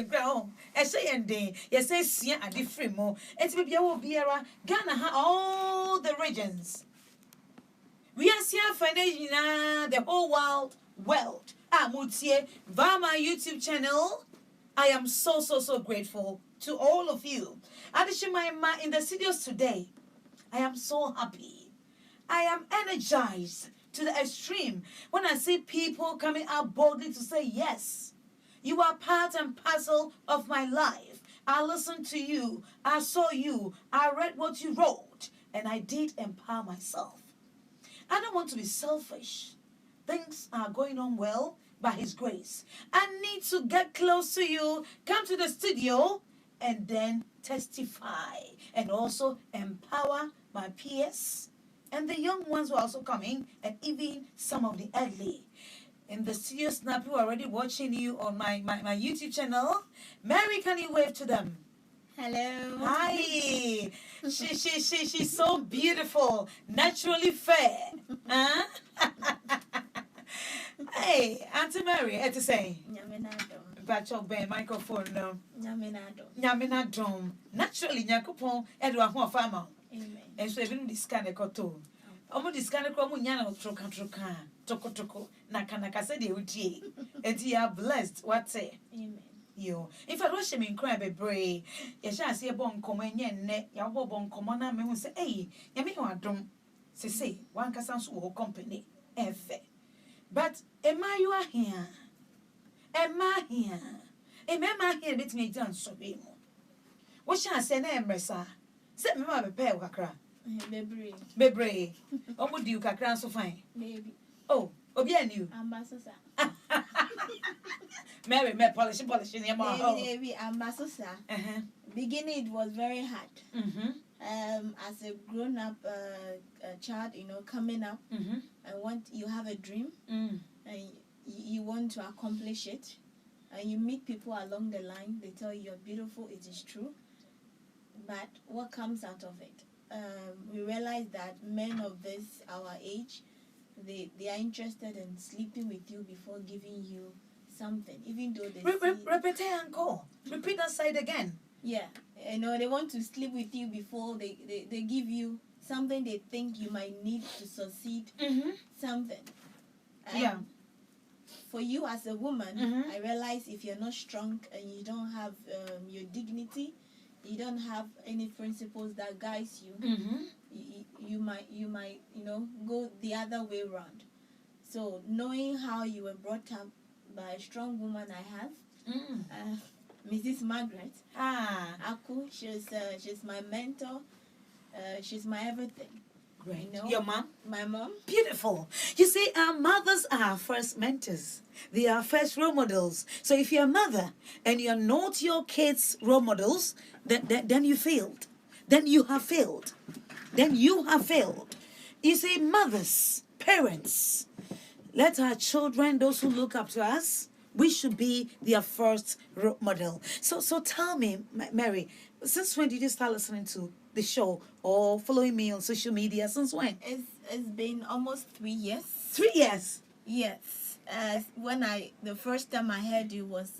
ground. I say and then, yes, I see a different more. It's maybe a Biera, Ghana, all the regions. We are seeing financial the whole world. Mutie, via my YouTube channel. I am so grateful to all of you. Adishima in the studios today. I am so happy. I am energized to the extreme when I see people coming out boldly to say, yes, you are part and parcel of my life. I listened to you. I saw you. I read what you wrote. And I did empower myself. I don't want to be selfish. Things are going on well by His grace. I need to get close to you, come to the studio, and then testify and also empower my peers and the young ones who are also coming, and even some of the elderly. In the studio snap, who are already watching you on my YouTube channel. Mary, can you wave to them? Hello. Hi. She's so beautiful, naturally fair. Huh? Hey, Auntie Mary, to say. Batch of Ben microphone no. Nyamina dom. Naturally, Nyakupon, Edward Farmer. Amen. And so even this kind of koto. Omo this kind of nyana troka. Toko. Nakanaka said they would ye. And you are blessed. What say? Amen. Yo, if I rush him in crab a bray, you shall see a bon common net, ya bon common, and me say, hey, ya me want don't say, one cassans who company, efe. But, Emma, you are here. Emma here. Emma here, bit me done so be more. What shall I say, Emresa? Set me my pair, Wakra. Bebre. Oh, would you crack so fine? Baby. Oh, Obian you. Ambassador. Mary, polishing your mouth. Baby, ambassador. Beginning, it was very hard. As a grown-up child, coming up, and you have a dream, and you want to accomplish it, and you meet people along the line. They tell you you're beautiful. It is true, but what comes out of it? We realize that men of our age, they are interested in sleeping with you before giving you something, even though they repeat and call. Repeat that side again. Yeah, they want to sleep with you before they give you something they think you might need to succeed. Something. For you as a woman, I realize if you're not strong and you don't have your dignity, you don't have any principles that guides you, you might go the other way around. So knowing how you were brought up by a strong woman I have, Mrs. Margaret Aku, she's my mentor, she's my everything. Great. Your mom? My mom. Beautiful. You see, our mothers are our first mentors. They are first role models. So if you're a mother and you're not your kids' role models, then you failed. Then you have failed. You see, mothers, parents, let our children, those who look up to us, we should be their first role model. So tell me, Mary, since when did you start listening to the show or following me on social media? Since when? It's been almost 3 years. 3 years? Yes. When the first time I heard you was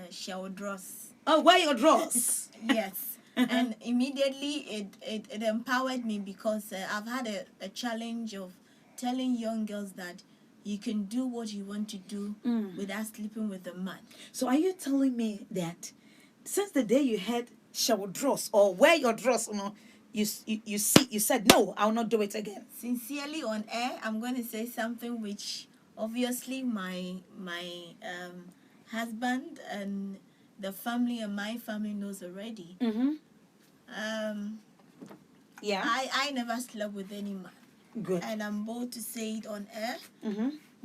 shower dross. Oh, wear your dross. Yes. And immediately it empowered me because I've had a challenge of telling young girls that you can do what you want to do without sleeping with a man. So are you telling me that since the day you had shower dross or wear your dross, you said no, I'll not do it again? Sincerely on air, I'm going to say something which obviously my husband and the family and my family knows already. I never slept with any man. Good. And I'm bold to say it on air,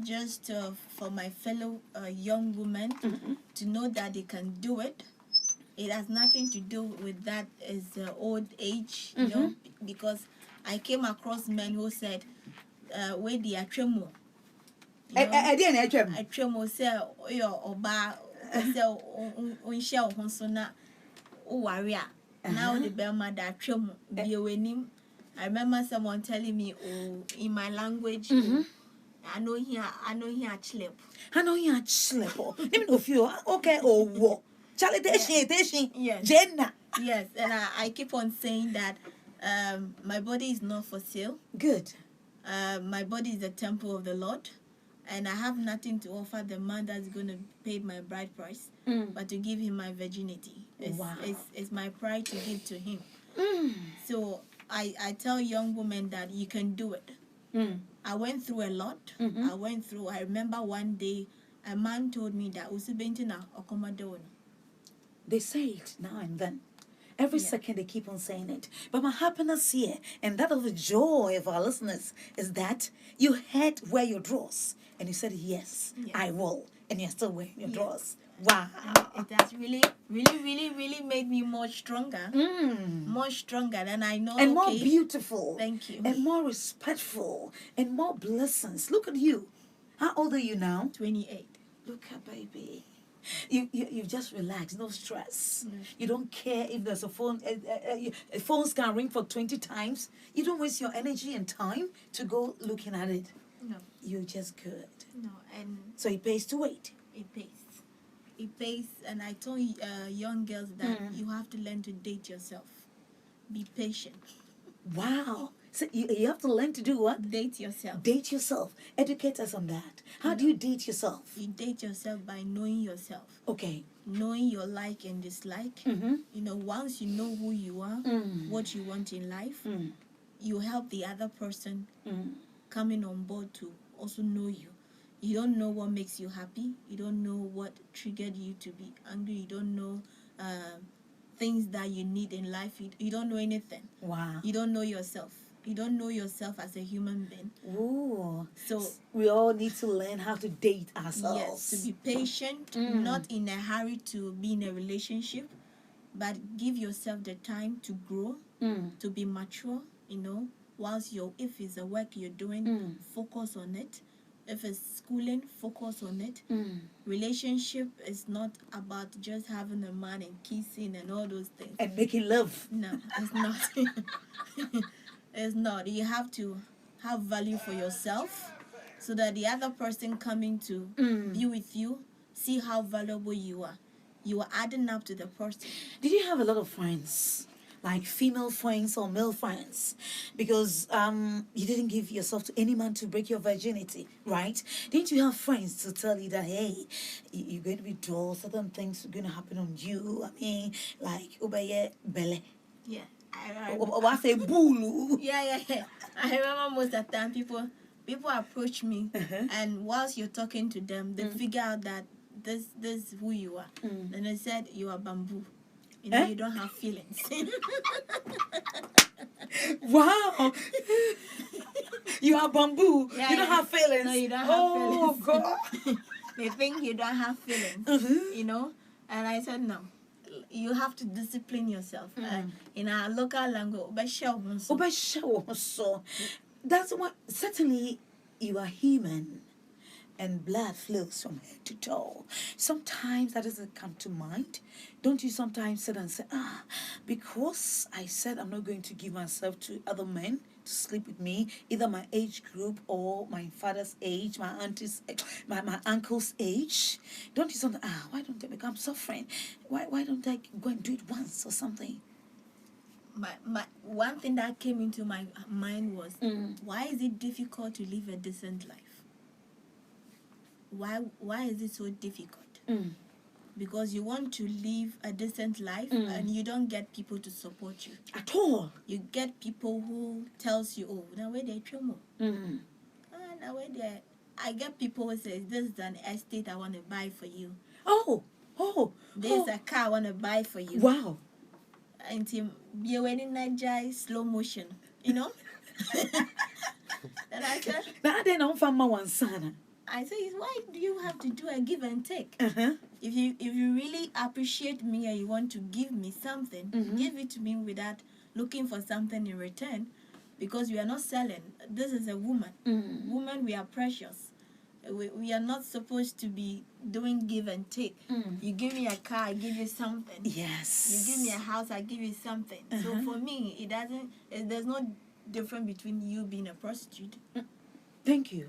just for my fellow young women to know that they can do it. It has nothing to do with that as old age, because I came across men who said, where the atremo. I didn't atremo say, oba, say, warrior. Now the Belma that atremo, be winning. I remember someone telling me, in my language, I know here, I know here, Even if you okay, or what? Charlie, Yes. Jenna. Yes, and I keep on saying that my body is not for sale. Good. My body is the temple of the Lord, and I have nothing to offer the man that's going to pay my bride price, but to give him my virginity. It's my pride to give to him. So I tell young women that you can do it. I went through a lot. I remember one day a man told me that They say it now and then. Every second they keep on saying it. But my happiness here, and that of the joy of our listeners, is that you heard wear your drawers. And you said, yes, I will. And you're still wearing your drawers. Wow. And it has really, really, really, really made me more stronger. More stronger than I know. And more beautiful. Thank you. And more respectful. And more blessings. Look at you. How old are you now? 28. Look at baby. You just relax, no stress. You don't care if there's a phone. Phones can ring for 20 times. You don't waste your energy and time to go looking at it. No. You're just good. No, and so it pays to wait. It pays. It pays, and I told young girls that you have to learn to date yourself. Be patient. Wow. So you have to learn to do what? Date yourself. Date yourself. Educate us on that. How do you date yourself? You date yourself by knowing yourself. Okay. Knowing your like and dislike. Once you know who you are, what you want in life, you help the other person coming on board to also know you. You don't know what makes you happy. You don't know what triggered you to be angry. You don't know things that you need in life. You don't know anything. Wow. You don't know yourself. You don't know yourself as a human being. Ooh. So we all need to learn how to date ourselves. Yes, to be patient, not in a hurry to be in a relationship, but give yourself the time to grow, to be mature, whilst if it's a work you're doing, focus on it. If it's schooling, focus on it. Relationship is not about just having a man and kissing and all those things. And making love. No, it's not. It's not. You have to have value for yourself so that the other person coming to be with you, see how valuable you are. You are adding up to the person. Did you have a lot of friends? Like female friends or male friends? Because you didn't give yourself to any man to break your virginity, right? Didn't you have friends to tell you that, hey, you're going to be dull, certain things are going to happen on you? I mean, like, obeye bele. Yeah. I say bulu. Yeah. I remember most of the time people approach me, and whilst you're talking to them, they figure out that this is who you are. Then they said you are bamboo. You don't have feelings. Wow. You are bamboo. Yeah, you don't have feelings. No, you don't have feelings. Oh, God. They think you don't have feelings, And I said, no. You have to discipline yourself. In our local language, that's what, certainly you are human and blood flows from head to toe. Sometimes that doesn't come to mind. Don't you sometimes sit and say, because I said I'm not going to give myself to other men to sleep with me, either my age group or my father's age, my auntie's, my uncle's age. Don't you sometimes, why don't I become suffering? Why don't I go and do it once or something? My one thing that came into my mind was, why is it difficult to live a decent life? Why is it so difficult? Because you want to live a decent life and you don't get people to support you at all. You get people who tells you, oh, now where they promo. Now where they. I get people who say, this is an estate I want to buy for you. There's a car I want to buy for you. Wow. Until you're wearing that slow motion, Then I said, I say, why do you have to do a give and take? If you really appreciate me and you want to give me something, give it to me without looking for something in return, because we are not selling. This is a woman. Women, we are precious. We are not supposed to be doing give and take. You give me a car, I give you something. Yes. You give me a house, I give you something. So for me, there's no difference between you being a prostitute. Thank you.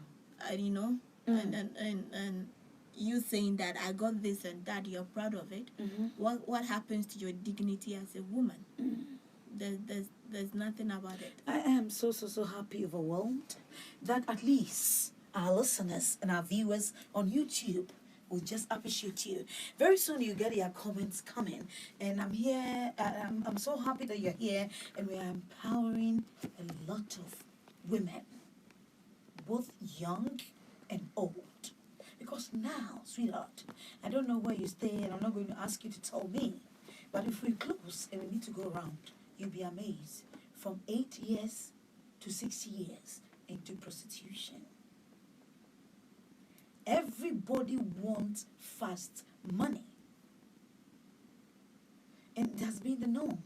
And you saying that I got this and that, you're proud of it, what happens to your dignity as a woman? There's nothing about it. I am so happy, overwhelmed, that at least our listeners and our viewers on YouTube will just appreciate you. Very soon you get your comments coming, and I'm here. I'm so happy that you're here, and we are empowering a lot of women, both young and old. Because now, sweetheart, I don't know where you stay, and I'm not going to ask you to tell me. But if we close and we need to go around, you'll be amazed. From 8 years to 6 years into prostitution. Everybody wants fast money. And it has been the norm.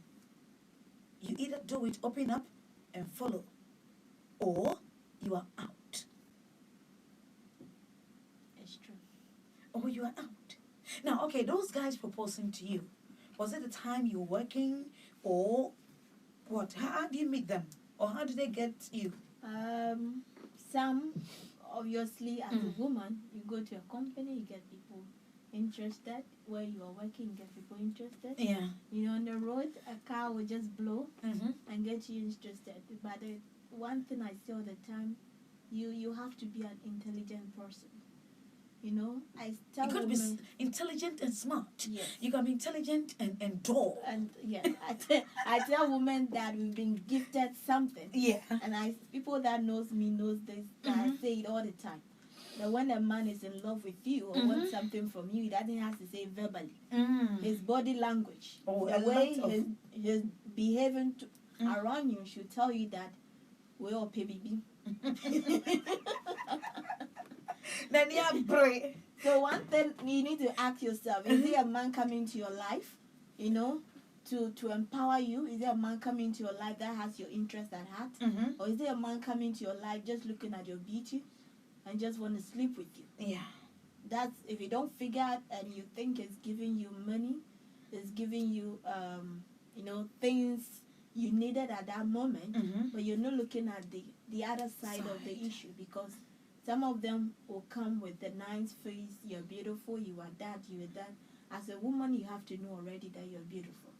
You either do it, open up and follow, or you are out. It's true. Or you are out. Now, okay, those guys proposing to you, was it the time you were working, or what? How do you meet them? Or how do they get you? Some, obviously, as a woman, you go to a company, you get people interested. Where you are working, you get people interested. Yeah. You know, on the road, a car will just blow and get you interested. But one thing I say all the time, you have to be an intelligent person. You know, I tell you got to women, be intelligent and smart. Yes. You got to be intelligent and dull. And yes, I tell women that we've been gifted something. Yeah. And people that knows me knows this. That I say it all the time. That when a man is in love with you or wants something from you, he doesn't have to say verbally. His body language, the way he's behaving around you should tell you that we're all baby. Then you have pray. So one thing you need to ask yourself, is it a man coming to your life, you know, to empower you? Is it a man coming to your life that has your interest at heart? Or is it a man coming to your life just looking at your beauty and just want to sleep with you? Yeah. That's, if you don't figure out and you think it's giving you money, it's giving you, you know, things you needed at that moment, but you're not looking at the other side of the issue, because some of them will come with the nice face, you're beautiful, you are that, you are that. As a woman, you have to know already that you're beautiful.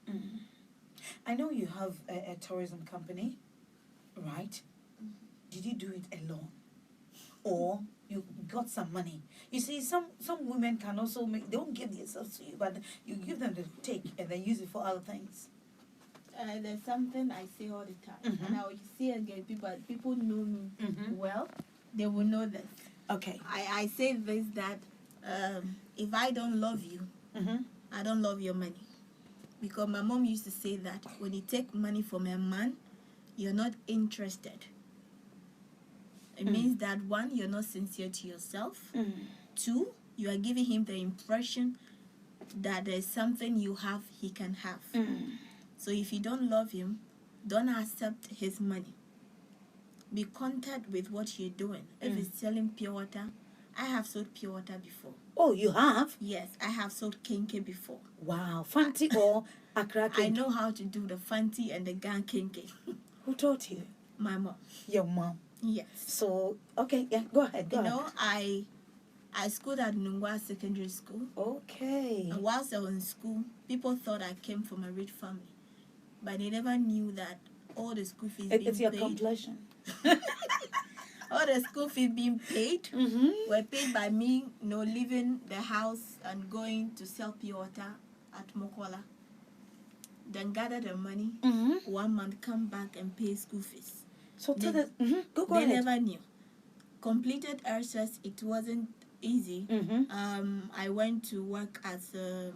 I know you have a tourism company, right? Did you do it alone? Or you got some money? You see, some women can also they don't give themselves to you, but you give them the take and then use it for other things. There's something I say all the time, and I will say again, people know me well. They will know this. Okay. I say this, that if I don't love you, I don't love your money. Because my mom used to say that when you take money from a man, you're not interested. It means that, one, you're not sincere to yourself. Two, you are giving him the impression that there's something you have he can have. So if you don't love him, don't accept his money. Be content with what you're doing. If it's selling pure water, I have sold pure water before. Oh, you have? Yes, I have sold kenke before. Wow. Fanti or Accra kenke? I know how to do the fanti and the gan kenke. Who taught you? My mom. Your mom? Yes. So, okay, yeah, go ahead. You know, I schooled at Nungwa Secondary School. Okay. And whilst I was in school, people thought I came from a rich family. But they never knew that all the school fees being paid. It's your complexion. All the school fees being paid were paid by me, you know, leaving the house and going to sell pure water at Mokola. Then gather the money, 1 month, come back and pay school fees. So tell They, go they ahead. never knew. Completed RSS, it wasn't easy. I went to work as a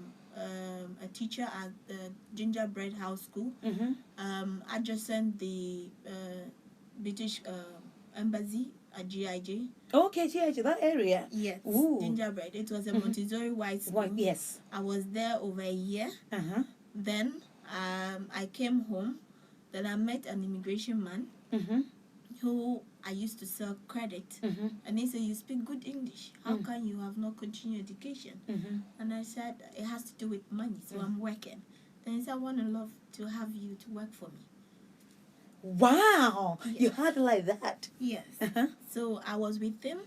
teacher at the Gingerbread House School, adjacent the British Embassy at GIJ. Okay, GIJ, that area. Yes, Ooh. Gingerbread. It was a Montessori white school. Yes. I was there over a year. Then I came home. Then I met an immigration man who I used to sell credit. And he said, you speak good English. How can you have not continued education? And I said, it has to do with money, so I'm working. Then he said, I want to love to have you to work for me. Wow. Yes. You had like that. Yes. So I was with him.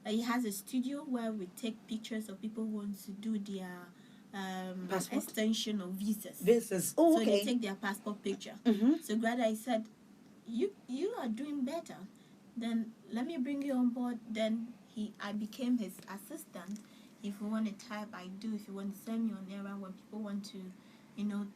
He has a studio where we take pictures of people who want to do their Passport? extension of visas. Visas. Oh, So okay. they take their passport picture. Mm-hmm. So gradually I said, you are doing better. Then let me bring you on board. Then I became his assistant. If you want to type, I do. If you want to send me on error when people want to,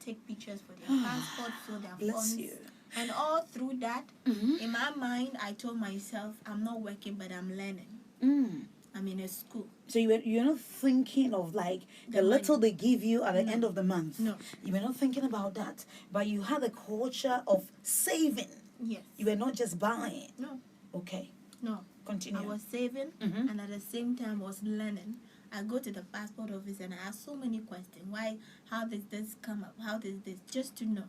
take pictures for their passport, fill their Bless forms. you. And all through that, Mm-hmm. in my mind, I told myself, I'm not working, but I'm learning. I'm in a school. So you're not thinking of like the money. little they give you at the No. end of the month. No. You were not thinking about that, but you had a culture of saving. Yes. You were not just buying. No. Okay. No. Continue. I was saving, Mhm. and at the same time was learning. I go to the passport office and I ask so many questions. Why? How did this come up? How did this? Just to know.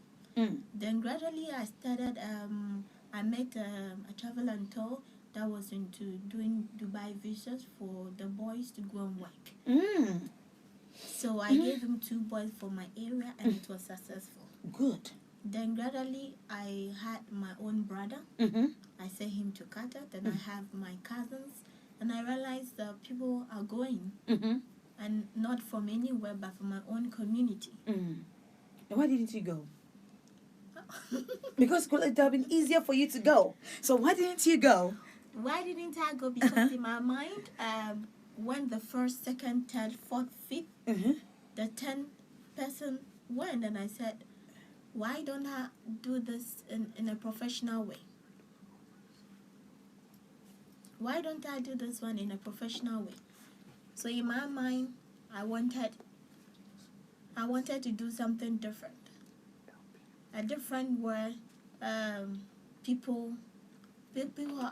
Then gradually I started. I met a travel and tour that was into doing Dubai visas for the boys to go and work. So I gave him 2 boys for my area, and it was successful. Good. Then gradually I had my own brother. I sent him to Qatar. Then I have my cousins, and I realized that people are going, and not from anywhere but from my own community. And why didn't you go? Because it would have been easier for you to go. So why didn't you go? Why didn't I go? Because in my mind, when the first, second, third, fourth, fifth, the 10th person went, and I said, why don't I do this in a professional way? Why don't I do this one in a professional way? So in my mind, I wanted to do something different. A different where people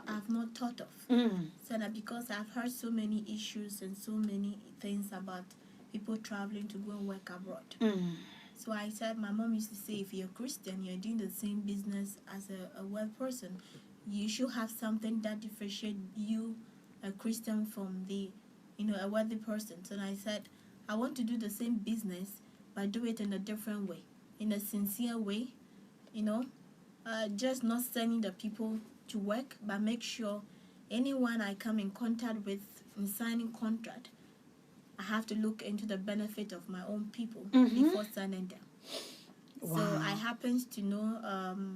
have not thought of. So that because I've heard so many issues and so many things about people traveling to go and work abroad. So I said, my mom used to say, if you're a Christian, you're doing the same business as a well person, you should have something that differentiates you, a Christian, from the, a wealthy person. So I said, I want to do the same business, but do it in a different way, in a sincere way, just not sending the people to work, but make sure anyone I come in contact with in signing contract, I have to look into the benefit of my own people before signing them. Wow. So I happen to know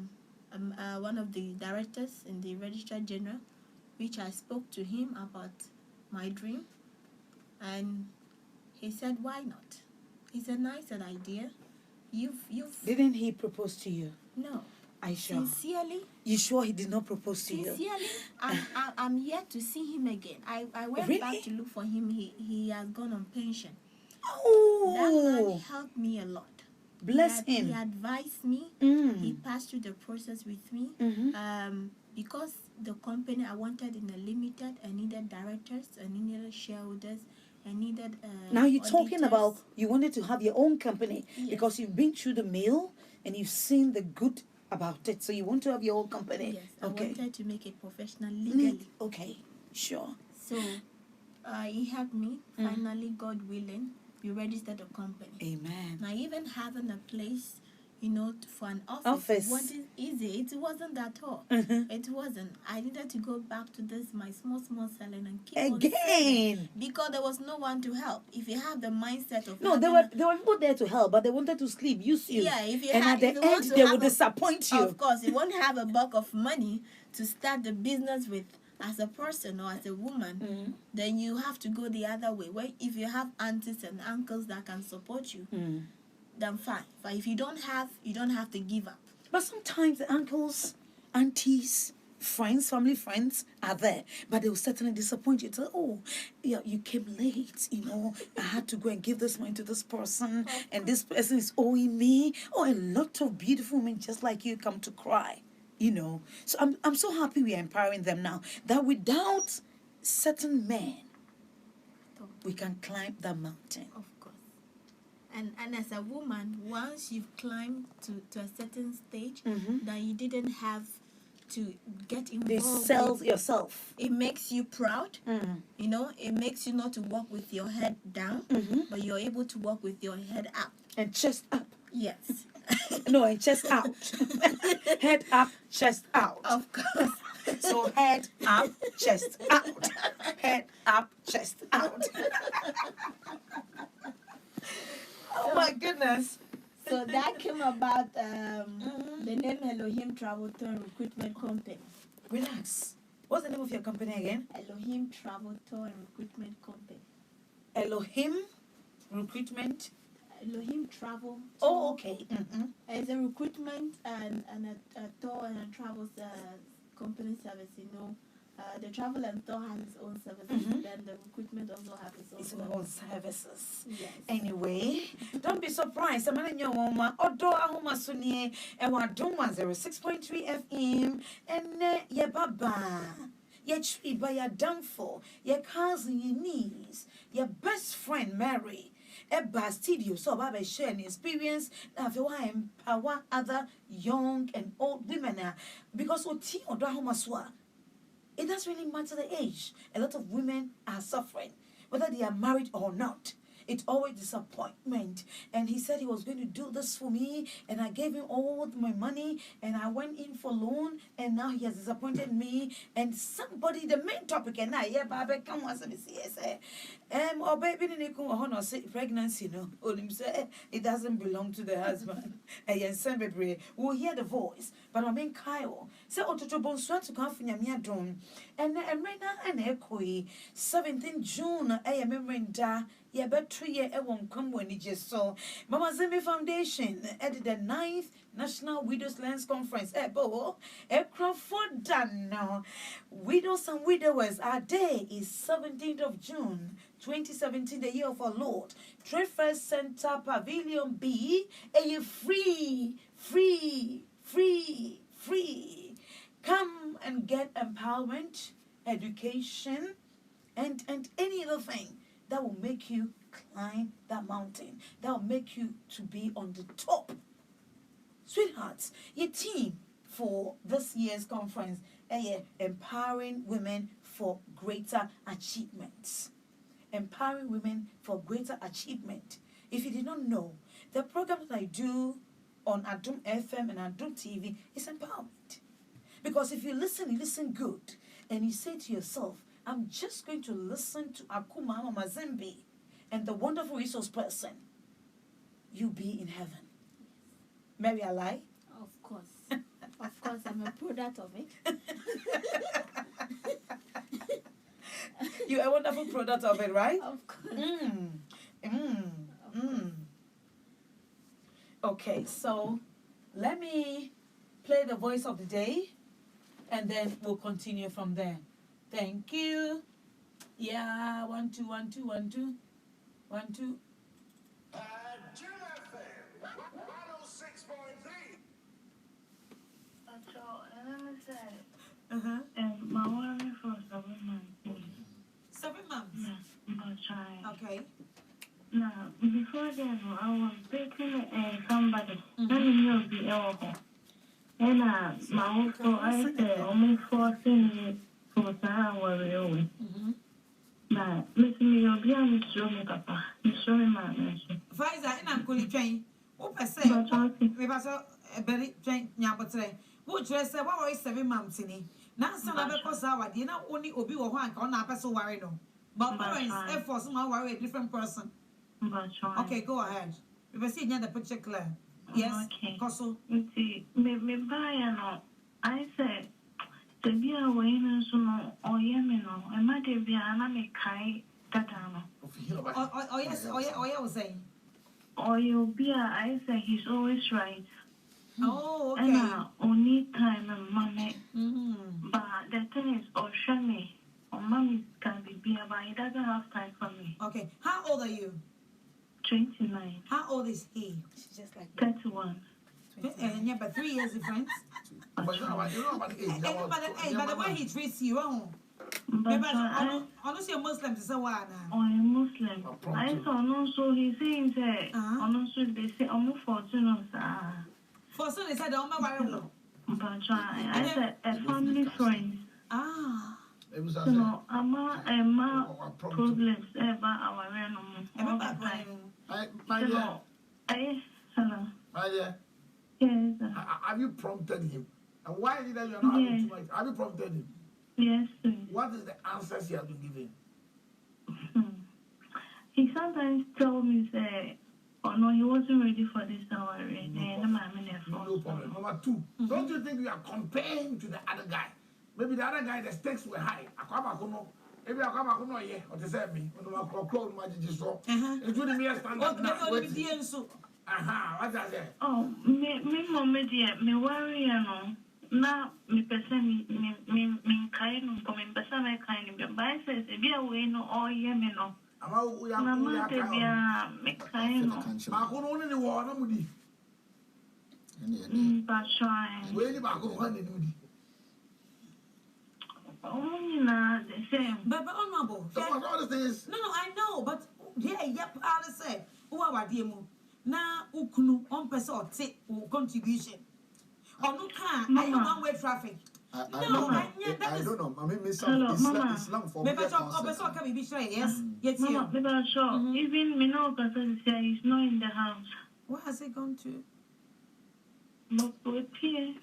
one of the directors in the Registrar General, which I spoke to him about my dream, and he said, why not? It's a nice idea. You've Didn't he propose to you? No. Are you sure? Sincerely. You sure he did not propose to you? Sincerely, I'm yet to see him again. I went Really? back to look for him. He has gone on pension. Oh. That man helped me a lot. Bless him. He advised me. He passed through the process with me. Because the company I wanted in a limited, I needed directors, I needed shareholders, I needed now you're auditors. talking about you wanted to have your own company. Yes. Because you've been through the mill and you've seen the good about it. So you want to have your own company. Yes, okay. I wanted to make it professional legally. Okay, sure. So he helped me. Finally, God willing, we registered a company. Amen. Now, even having a place, for an office. It wasn't easy. It wasn't at all. It wasn't. I needed to go back to this, my small selling, and keep on selling, because there was no one to help. If you have the mindset of there were people there to help, but they wanted to sleep, use you. Yeah, if you and at the end they would disappoint you. Of course, you won't have a bulk of money to start the business with as a person or as a woman. Then you have to go the other way. Where if you have aunties and uncles that can support you, then fine. But if you don't have to give up. But sometimes the uncles, aunties, friends, family friends are there, but they will certainly disappoint you. Oh, yeah, you came late, I had to go and give this money to this person, and this person is owing me. Oh, a lot of beautiful women just like you come to cry, So I'm so happy we are empowering them now, that without certain men, we can climb that mountain. Of course. And as a woman, once you've climbed to a certain stage, that you didn't have to get involved. They sell yourself. It makes you proud. It makes you not to walk with your head down, but you're able to walk with your head up. And chest up. Yes. No, and chest out. Head up, chest out. Of course. So head up, chest out. Head up, chest out. Oh my goodness. So that came about the name Elohim Travel Tour and Recruitment Company. Relax. What's the name of your company again? Elohim Travel Tour and Recruitment Company. Elohim Recruitment. Elohim Travel Tour. Oh, okay. It's a recruitment and a tour and a travel company service, you know. The travel and tour has its own services, then the recruitment also has its own services. Yes. Anyway, don't be surprised. I'm going to Odo Ahoma Sunye, and we're doing 06.3 FM, and ye baba, ye tree by your downfall, your cousin, your niece, your best friend Mary. A studio, so Baba share an experience that will empower other young and old women because Oti Odo Ahoma Swa. It doesn't really matter the age. A lot of women are suffering, whether they are married or not. It's always disappointment. And he said he was going to do this for me, and I gave him all my money, and I went in for loan, and now he has disappointed me. And somebody, the main topic, and I, yeah, Baba, come on, or baby, pregnancy, it doesn't belong to the husband. And we'll hear the voice, but I mean, Kyle, say, Ototo to come from Yamiadron, and Rena and Equi, 17 June, I am yeah, but 3 years I won't come when it just saw Mama Zimbi Foundation at the 9th National Widows Lands Conference. Crawford done now. Widows and widowers, our day is 17th of June 2017, the year of our Lord. Trade Fair Center Pavilion B, free. Come and get empowerment, education, and any other thing that will make you climb that mountain. That will make you to be on the top. Sweethearts, your team for this year's conference, empowering women for greater achievements. Empowering women for greater achievement. If you did not know, the program that I do on Adum FM and Adum TV is empowerment. Because if you listen good, and you say to yourself, I'm just going to listen to Akuma Mama Zimbi and the wonderful resource person, you'll be in heaven. Mary, I lie? Of course. Of course, I'm a product of it. You're a wonderful product of it, right? Of course. Okay, so let me play the voice of the day, and then we'll continue from there. Thank you. Yeah, 1 2 1 2 1 2 1 2. My wife for 7 months. 7 months? Yeah, okay. Now, before then, I was dating somebody. Let me know the elbow. And my uncle, I said, almost 14 years for that was but listen, you'll be on the show, Papa. You show me my mention. Pfizer, and I'm going to train. What I say? We pass a very train, Yabotre. What dress, what was 7 months in it? Now, some other cause our dinner only Obi or one on our person worried. But parents, for some worry a different person. Okay, go ahead. We will see the picture clear. Yes, okay. Koso. Me buy and I said, the beer waiting so no, or yemino, and my dear, and I make Kai Tatano. Oh, yes, I was saying. Or you'll be, I say he's always right. Oh, okay. And only time and money. But the thing is, or Shami, or mommy can be beer, but he doesn't have time for me. Okay, how old are you? 29. How old is he? She's just like 31. And yeah, but 3 years difference. But you know about age. By the way he treats you, But honestly, you're Muslim to say why now? or a Muslim. I saw no, so he saying that, also they say, almost 14 For soon, they said, oh, my worry. But I said, a family friend. So no, I'm problems about our animal. My dear. Hello. My dear. Yes. Have you prompted him? And why is it that you're not having too much? Have you prompted him? Yes, sir. What is the answers he has been giving? He sometimes told me, say, oh no, he wasn't ready for this hour. No problem. Number two, don't you think you are comparing to the other guy? Maybe the other guy, the stakes were high. Maybe Akwabakuno, yeah, or to say me, when I call my so. It's really me a standard now. What does it? Oh, me, mama, dear, me worry, no. Now, me person, me kind of coming, but some kind of by says, if you are way no, all year, me no. Mama, me kind of. Bakuno only the water, Moody. But shy. Where the Bakuno one in Moody? Only not the same. But honorable. So what all the things? No, I know, but yeah, yep, I'll say, who are you? Now, Ukunu, on person or take contribution. Or no car, I don't one way traffic. I don't know. I mean, Islam for me. Maybe I'm can be sure, yes. Yes, Mama, maybe I'm sure. Even me know because he's not in the house. Where has he gone to? But with here.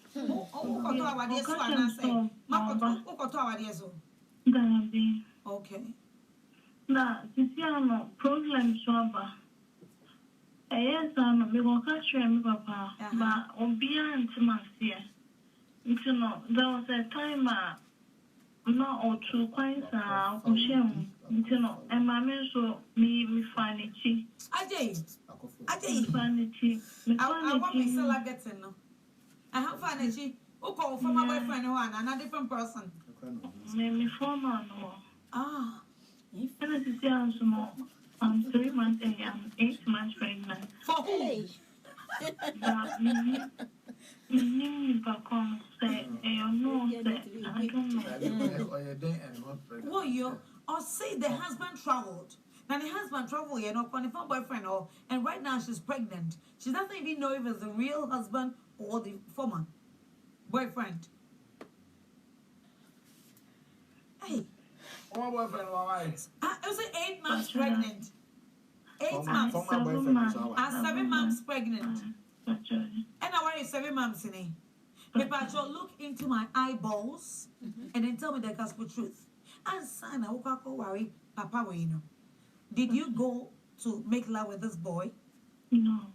Okay. Now, this year, no problem, Swaba. Yes, I'm going to catch you, Papa. But Obia and Timasia. There was a time, not or two coins, Ocean, and my men so me find it. Ajay, Vanity. I want me sell getting no. I have vanity. Who call for my boyfriend one and a different person. Me former no. Ah, And I see more. I'm 3 months and I'm 8 months pregnant. for who? But me back on say, no, I don't know. What you or say the husband traveled. Now the husband traveled, you know, confirmed boyfriend or and right now she's pregnant. She doesn't even know if it's the real husband or the former boyfriend. Hey. One boyfriend, wife. It was 8 months pregnant. 8 For months. my boyfriend, 7 months pregnant. And I worry 7 months in it. But look into my eyeballs and then tell me the gospel truth. And son, I woke worry, Papa, where you know. Did you go to make love with this boy? No.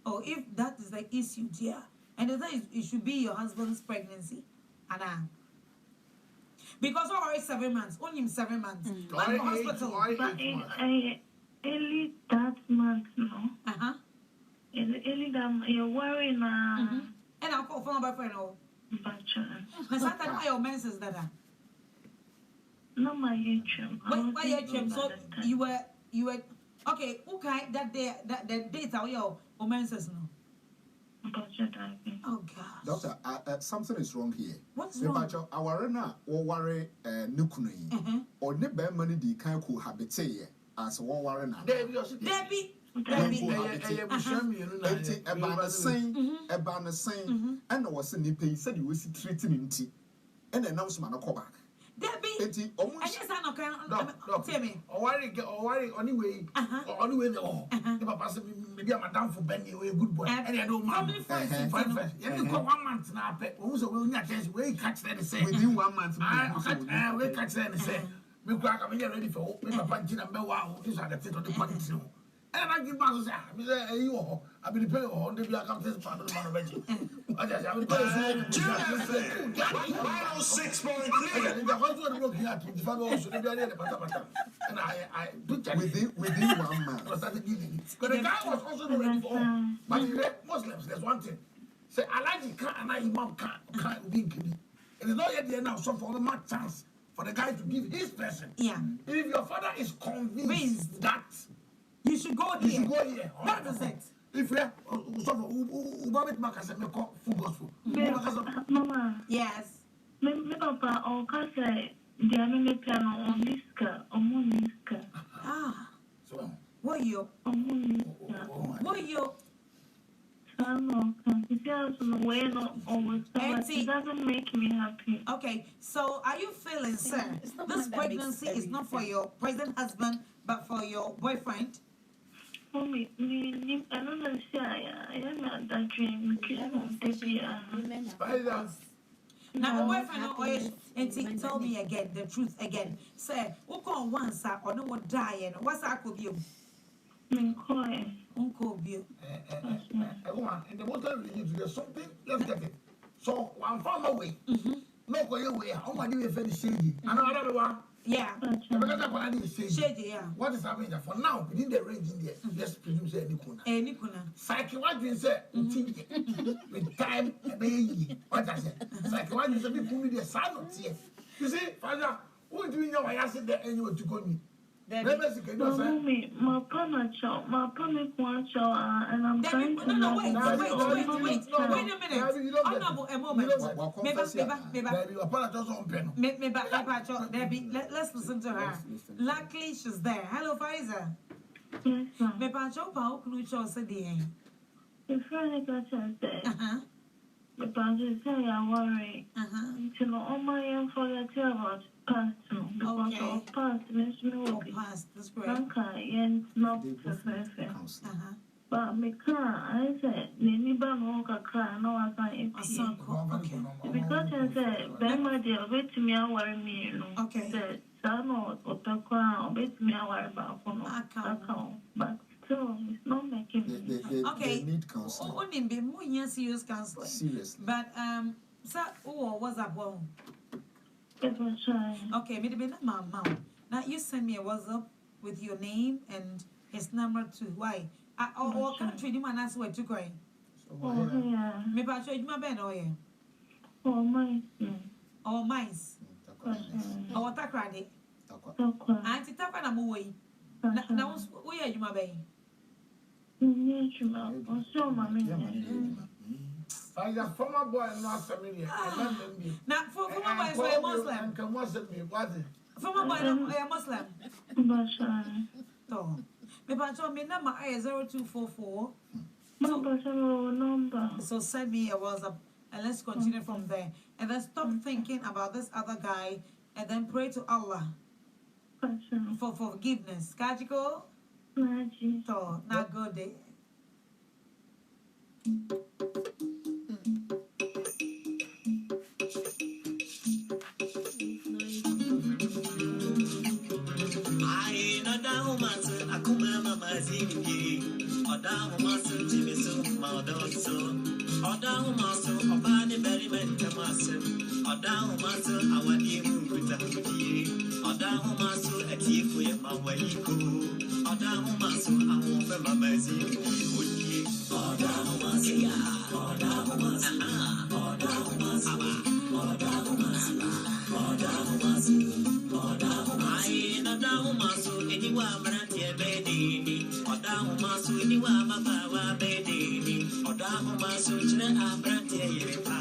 Or if that is the issue, dear, and that it should be your husband's pregnancy, Anna. Because already 7 months, only 7 months. I'm in the hospital. But early that month, no. Early that you're worrying. And I'll call for my boyfriend. Oh, but now sometimes your menses that are. no, my HM. Why HM? So you were okay. Okay, that day, that the date are your menses no. Oh gosh. Doctor, something is wrong here. What's wrong? Our na or worry nukuni or ne bear money the kind who habit as one worry now. Debbie. About the same, and was in the pay said you was treating him tea, and announcement of back. Debbie, almost. Tell me. Or worry anyway, or anyway, the papa maybe I'm a down for Benny, a good boy, and I don't mind. You got 1 month now, also will not test where you catch that say within 1 month. I will catch that and say, we crack up ready for paper punching and wow, these are the fit of the punch. And I give my say, you I've been paying on the black of this part of the monorail. I just have and I within 1 month. But the guy was also not ready for all. But Muslims, there's one thing. Say, I like the car and I imam can't be kidding. It is not yet there now, so for the much chance for the guy to give his person. Yeah. If your father is convinced that you should go here. You should go here. That is it. If you Ubabit Makas and full gospel. Mama. Yes. Maybe Papa or Casa, the anime piano on this car, or Moniska. Ah. So, what you? What you? It doesn't make me happy. Okay, so are you feeling, sir, this pregnancy is not for your present husband, but for your boyfriend? Mommy, I don't understand. I am not that dream. Now, my boyfriend, happiness, and tell me again the truth again. Say, what on one side or no one dying? What's that could be? Uncle Bill. And the water religion, there's something, let's get it. So, one farm away. No, go away. How much do you finish shady? Another one. Yeah. Shady, yeah. What is happening for now? Within the range in there, just presume say any kuna. Psychiatry say, with time, what I said. Psychiatry say, we put me the sign of tears. You see, Father, what do you know? I said that anyway to call me. My partner, and I'm trying to. No, wait a minute. Honorable, a moment. Let's listen to her. Luckily, she's there. Hello, Faiza. Yes, ma'am. Me pancho pa okunu said the The friend got said. The pancho say I worry. To know all my young for the about past because of past means no past. That's great. Yes, not perfect. But me I said, Niniba Moka cry, no, I can't. Because I said, Ben, my dear, wait to me, I worry me. Okay. Said, Sano, or Takwa, wait to me, I worry about account. But still, it's not making me. Okay. They need counseling. Only be more serious counseling. Seriously. But, sir, what's up, well? It was trying. Okay, maybe my mom. Now, you send me a WhatsApp with your name and his number too. Why? Or country, you man ask where to go. Oh, yeah. Maybe I show you my bed, oh, yeah. Oh, mine. Or mice. Or what I cried. Auntie Tapa na Mui. Now, where are you, my baby? So, mommy. I got former boy and not familiar. Now, former boy is a Muslim. Come on, what? Former boy is a Muslim. But, maybe I told me number 0244. number. So send me a WhatsApp and let's continue from there. And then stop thinking about this other guy and then pray to Allah for forgiveness. Kajiko? So, not good day. Zimbi, Oda Master Jimmy so Maldoso, Oda Master of Bani Berryman Tamaso, Oda Master our Emu Kutaki, Oda Master a tea for your Mawaiku, Oda Master I won't remember my Zimbi, Oda Master, Oda Master, Oda Master, Oda Master, Oda Master, I know Oda Master anyone. Masu ni wa mabawa bedini Odamu masu chira abrante yepa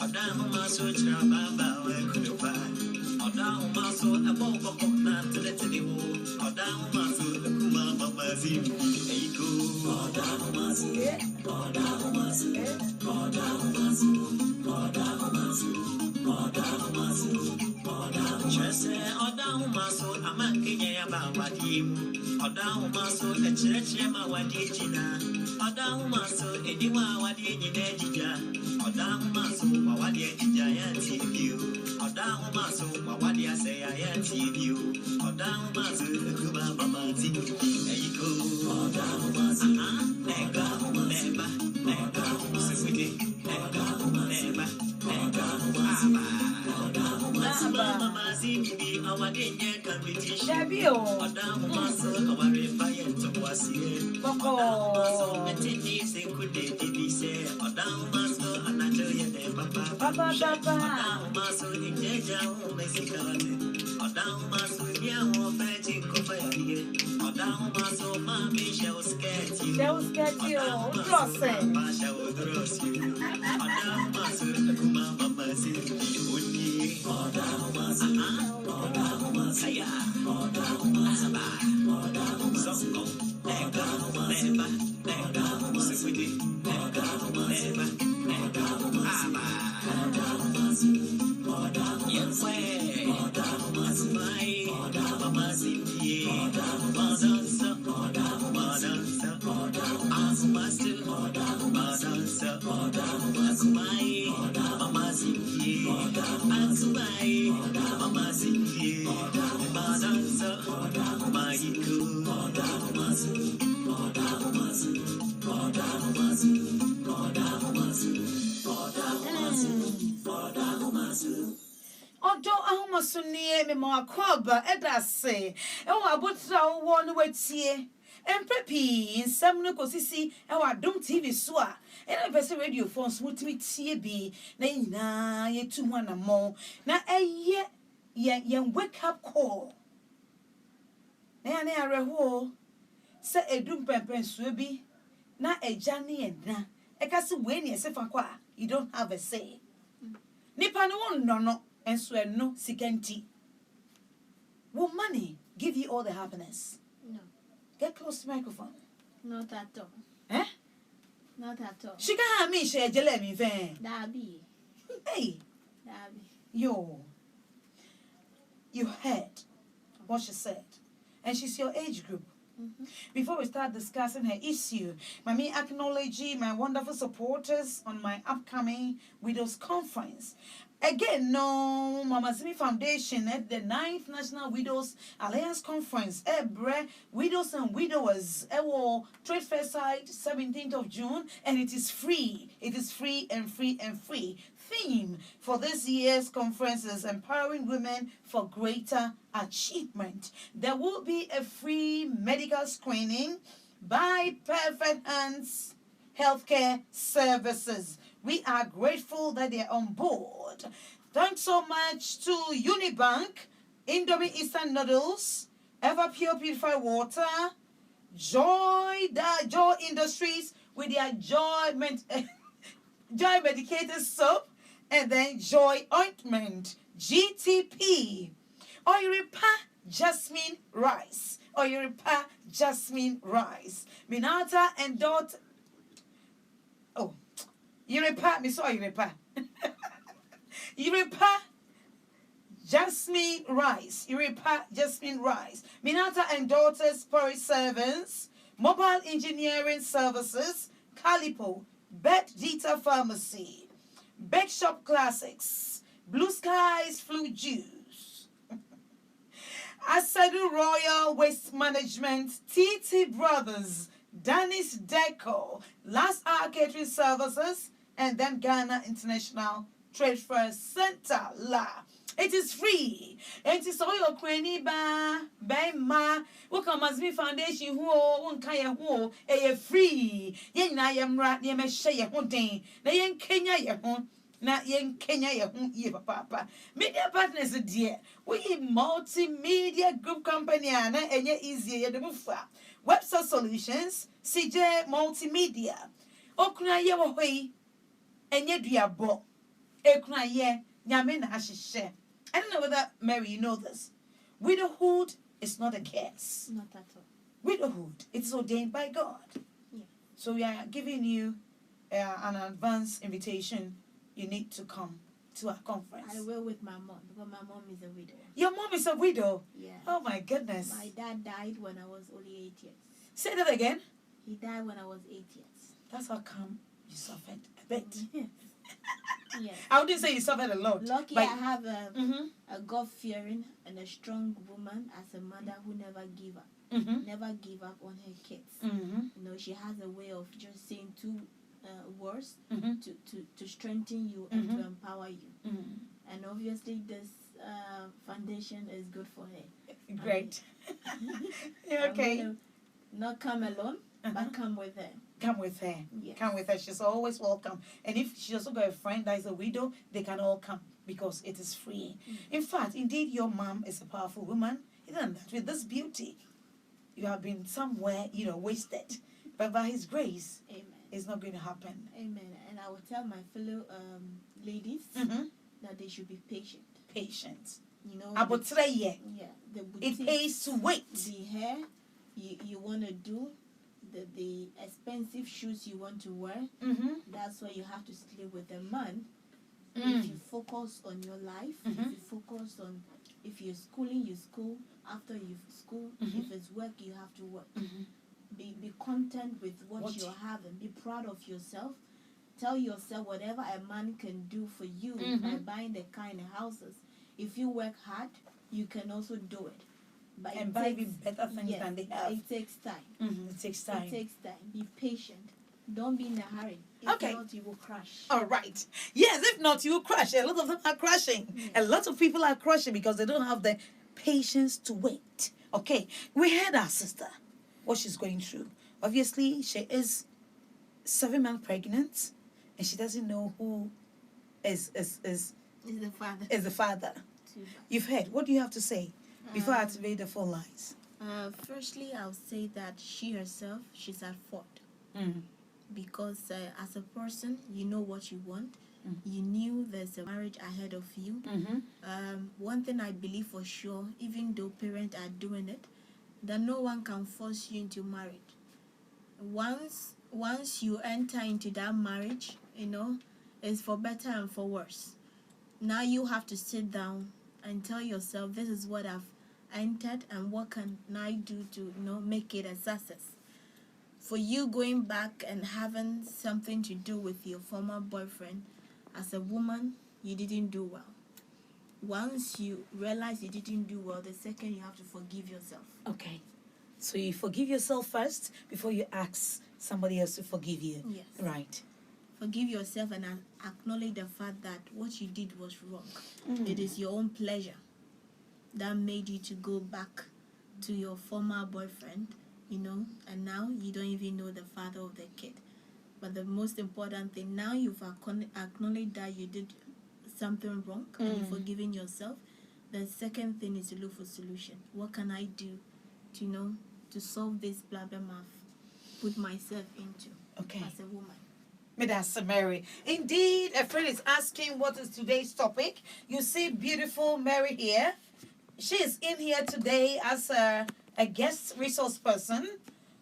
Odamu masu chira baba we kunupa Odamu masu aboko na tele wo Odamu masu kuma mamazi eiko Odamu masu Odamu masu Odamu masu Odamu masu Odamu masu Odamu chese Odamu masu amakinya ya baba dimu Odamu maso echirechire ma wadi jina Odamu maso ediwa wadi ejina ejija Odamu maso wawadi ejija ya tibiu Odamu maso wawadi aseya ya tibiu Odamu maso kuma mamazi Eiko Odamu maso Nega Neba Nega Sifidi Nega Neba Nega Odamu maso mamazi Mbi awadi nye competition Odamu maso awari fire to wasie Odamu maso metini se kude dibise Odamu maso anacho yede papa Odamu maso injeja umesikane Odamu maso ya wofeji kofa yie Odamu maso mami shall sketch you Odamu maso papa shall dross you Odamu maso kuma mamazi Unyi Odamu maso Odamu maso ya Odamu maso Odamu maso Odamu maso Odamu maso Odamu maso Odamu maso Odamu maso Odamu maso Odamu maso mai Odamu maso Odamu maso Odamu maso Odamu maso Odamu maso Odamu maso mai Odamu maso Azumai, Mama Zinji, Madanza, Mayiku, Odo ahomasuni me mo akoba edase e wo abotra wo no watie empepi nsam no kosisi e wo adom tv so a e na pese radio phones mutimi tie bi na nyina yetu mu anamo na eye ye wake up call na na areho se edum pempen so bi na eja ne ena e ka se we ne sefa kwa you don't have a say nipa no no and so no sikanti. Will money give you all the happiness? No. Get close to the microphone. Not at all. Eh? Not at all. She can't have me share jelly fan. Dabi. Hey. Dabi. Yo. You heard what she said. And she's your age group. Before we start discussing her issue, Mami acknowledge my wonderful supporters on my upcoming Widows Conference. Again, no, Mama Zimbi Foundation at the 9th National Widows Alliance Conference. Widows and Widowers. Trade Fair site, 17th of June, and it is free. It is free and free and free. Theme for this year's conference is Empowering Women for Greater Achievement. There will be a free medical screening by Perfect Hands Healthcare Services. We are grateful that they are on board. Thanks so much to Unibank, Indomie Instant Noodles, Ever Pure Purified Water, Joy Industries with their Joy Medicated Soap, and then Joy Ointment, GTP, Oyiripa Jasmine Rice, Oyiripa Jasmine Rice, Minata and Dot. Oh. Yuripa, me saw Yuripa. Yuripa, Jasmine Rice. Yuripa, Jasmine Rice. Minata and Daughters Parish Servants. Mobile Engineering Services. Calipo. Bet Dita Pharmacy. Bake Shop Classics. Blue Skies Flu Juice. Asadu Royal Waste Management. TT Brothers. Danis Deco. Last Hour Catering Services. And then Ghana International Trade Fair Center. It is free. And it's all your cranny ba ma. Welcome Zimbi Foundation who won't kaya who a free. Yen I am right near me share your day. Na yen Kenya ye home. Na yen Kenya ye home ye papa. Media partners dear. We multimedia group company and ye easier the mufa. Website Solutions, CJ Multimedia. Okuna ye way. Enye duabo ekuna ye nyame na ahihye. I don't know whether Mary you know this. Widowhood is not a curse. Not at all. Widowhood, it's ordained by God. Yeah. So we are giving you an advance invitation. You need to come to our conference. I will with my mom because my mom is a widow. Your mom is a widow? Yeah. Oh my goodness. My dad died when I was only 8 years. Say that again. He died when I was 8 years. That's how come you suffered a bit. Yes. Yes. I wouldn't say you suffered a lot. Lucky but I have a God-fearing and a strong woman as a mother who never give up. Never give up on her kids. You know, she has a way of just saying two words to strengthen you and to empower you. And obviously this foundation is good for her. Great. Okay. Not come alone, but come with her. Come with her. Yes. Come with her. She's always welcome. And if she also got a friend that is a widow, they can all come because it is free. In fact, indeed, your mom is a powerful woman. Isn't that? With this beauty, you have been somewhere, wasted. But by His grace, Amen. It's not going to happen. Amen. And I will tell my fellow ladies that they should be patient. Patient. You know, it pays to wait. The hair you want to do, the expensive shoes you want to wear, that's why you have to sleep with a man. If you focus on your life, if you focus on, if you're schooling, you school. After you school, if it's work, you have to work. Be content with what you're having. Be proud of yourself. tell yourself whatever a man can do for you by buying the kind of houses. If you work hard, you can also do it. But And buy even better things than they have. It takes time. It takes time. It takes time. Be patient. Don't be in a hurry. If not, you will crash. All right. Yes, if not, you will crash. A lot of them are crashing. A lot of people are crashing because they don't have the patience to wait. Okay, we heard our sister, what she's going through. Obviously, she is 7 months pregnant, and she doesn't know who is the father. Is the father. You've heard. What do you have to say before I activate the phone lines? Firstly, I'll say that she herself, she's at fault. Because as a person, you know what you want. You knew there's a marriage ahead of you. One thing I believe for sure, even though parents are doing it, that no one can force you into marriage. Once you enter into that marriage, it's for better and for worse. Now you have to sit down and tell yourself, this is what I've entered and what can I do to make it a success. For you going back and having something to do with your former boyfriend, as a woman, you didn't do well. Once you realize you didn't do well, the second you have to forgive yourself. Okay. So you forgive yourself first before you ask somebody else to forgive you. Yes. Right. Forgive yourself and acknowledge the fact that what you did was wrong. It is your own pleasure that made you to go back to your former boyfriend, and now you don't even know the father of the kid. But the most important thing, now you've acknowledged that you did something wrong and you've forgiven yourself. The second thing is to look for solution. What can I do to solve this problem I've put myself into as a woman? That's Mary. Indeed, a friend is asking what is today's topic. You see beautiful Mary here. She is in here today as a guest resource person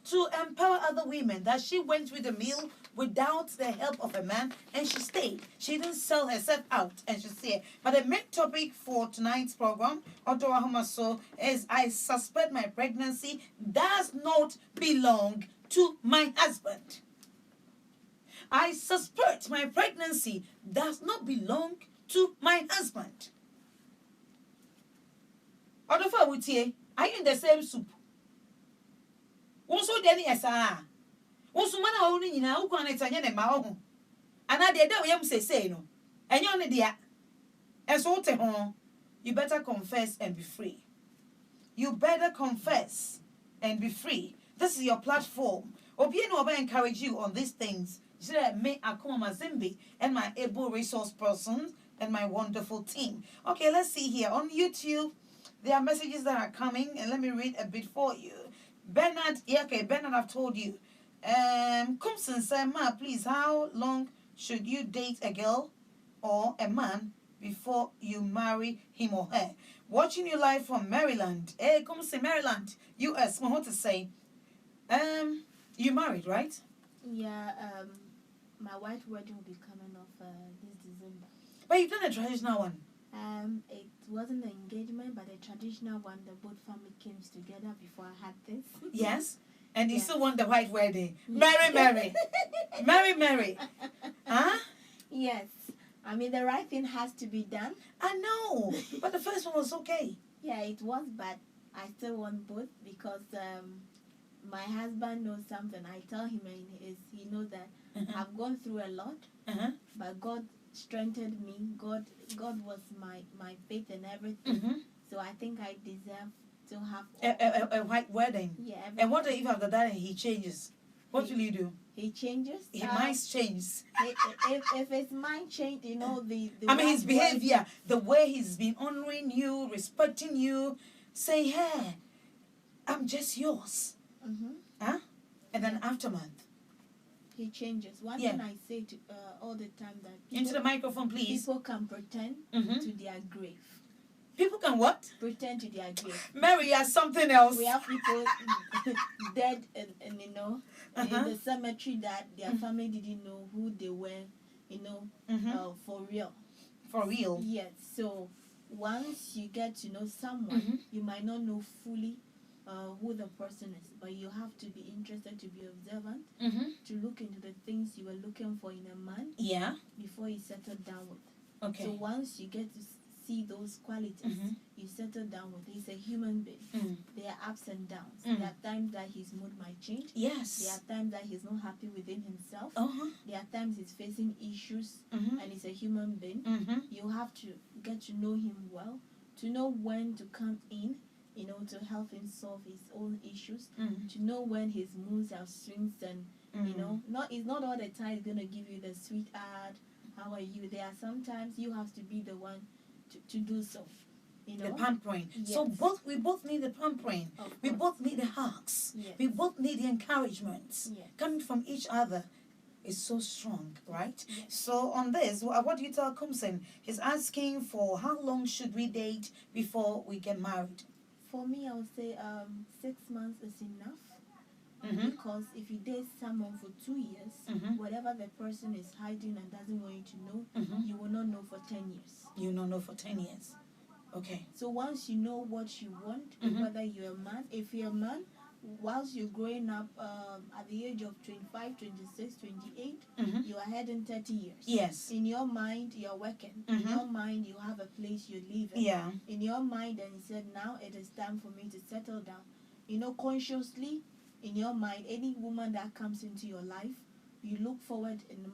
to empower other women, that she went with the meal without the help of a man and she stayed. She didn't sell herself out and she's here. But the main topic for tonight's program, is I suspect my pregnancy does not belong to my husband. I suspect my pregnancy does not belong to my husband. Odofa wutie, are you in the same soup? Wonso deni esa. Wonso mana wo ni nyina wo kwan etanye ne ma ho. Ana de da wo yam sesei no. Enyo ne dia. Enso wote ho. You better confess and be free. You better confess and be free. This is your platform. Obi no oba encourage you on these things. Me Akuma Zimbi and my able resource person and my wonderful team. Okay, let's see here. On YouTube, there are messages that are coming, and let me read a bit for you. Bernard, Bernard, I've told you. Kumson said, Ma, please, how long should you date a girl or a man before you marry him or her? Watching you live from Maryland. Hey, Kumson, Maryland, US. I want to say, you married, right? Yeah, my white wedding will be coming off this December. But you've done a traditional one. It wasn't an engagement, but a traditional one. The both family came together before I had this. Yes, and you still want the white wedding. Mary, Mary. Mary, Mary. Huh? Yes. I mean, the right thing has to be done. I know, but the first one was okay. Yeah, it was, but I still want both because my husband knows something. I tell him, and he knows that I've gone through a lot, but God strengthened me. God was my faith and everything. So I think I deserve to have a white wedding. Yeah. And what if after that he changes? What will you do? He changes. He might change. If his mind changed, the I mean, his behavior, the way he's been honoring you, respecting you, saying, "Hey, I'm just yours." Huh? And then aftermath, he changes. One thing I say to all the time that into the microphone, please. People can pretend to their grave. People can what? Pretend to their grave. Mary has something else. We have people dead and in the cemetery that their family didn't know who they were, for real. For real. Yes. So once you get to know someone, you might not know fully who the person is, but you have to be interested, to be observant, to look into the things you were looking for in a man. Yeah. Before you settle down with. Okay. So once you get to see those qualities, you settle down with. He's a human being. There are ups and downs. There are times that his mood might change. Yes. There are times that he's not happy within himself. There are times he's facing issues, and he's a human being. You have to get to know him well, to know when to come in, you know, to help him solve his own issues, to know when his moods have swings, and you know, it's not all the time he's gonna give you the sweetheart, how are you? There are sometimes you have to be the one to do so. You know? The pampering. Yes. So we both need the pampering. We both need the hugs. Yes. We both need the encouragements. Yes. Coming from each other is so strong, right? Yes. So on this, what do you tell Kumsen? He's asking for how long should we date before we get married? For me, I would say 6 months is enough. Because if you date someone for 2 years, whatever the person is hiding and doesn't want you to know, you will not know for 10 years. You will not know for 10 years. Okay. So once you know what you want, whether you're a man, if you're a man, whilst you're growing up at the age of 25, 26, 28, you are heading 30 years. Yes. In your mind, you're working. In your mind, you have a place you live in. Yeah. In your mind, and you said, now it is time for me to settle down. You know, consciously, in your mind, any woman that comes into your life, you look forward in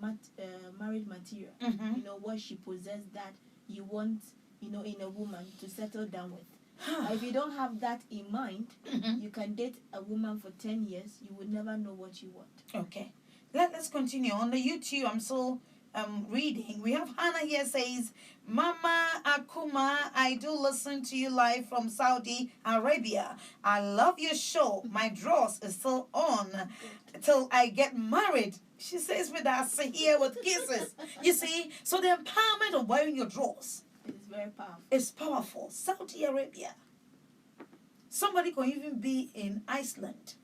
married material. You know, what she possessed that you want, you know, in a woman to settle down with. If you don't have that in mind, you can date a woman for 10 years, you will never know what you want. Okay. Let's continue. On the YouTube, I'm still reading. We have Hannah here says, Mama Akuma, I do listen to you live from Saudi Arabia. I love your show. My drawers is still on till I get married. She says with us here with kisses. You see, so the empowerment of wearing your drawers. It's very powerful. It's powerful. Saudi Arabia. Somebody can even be in Iceland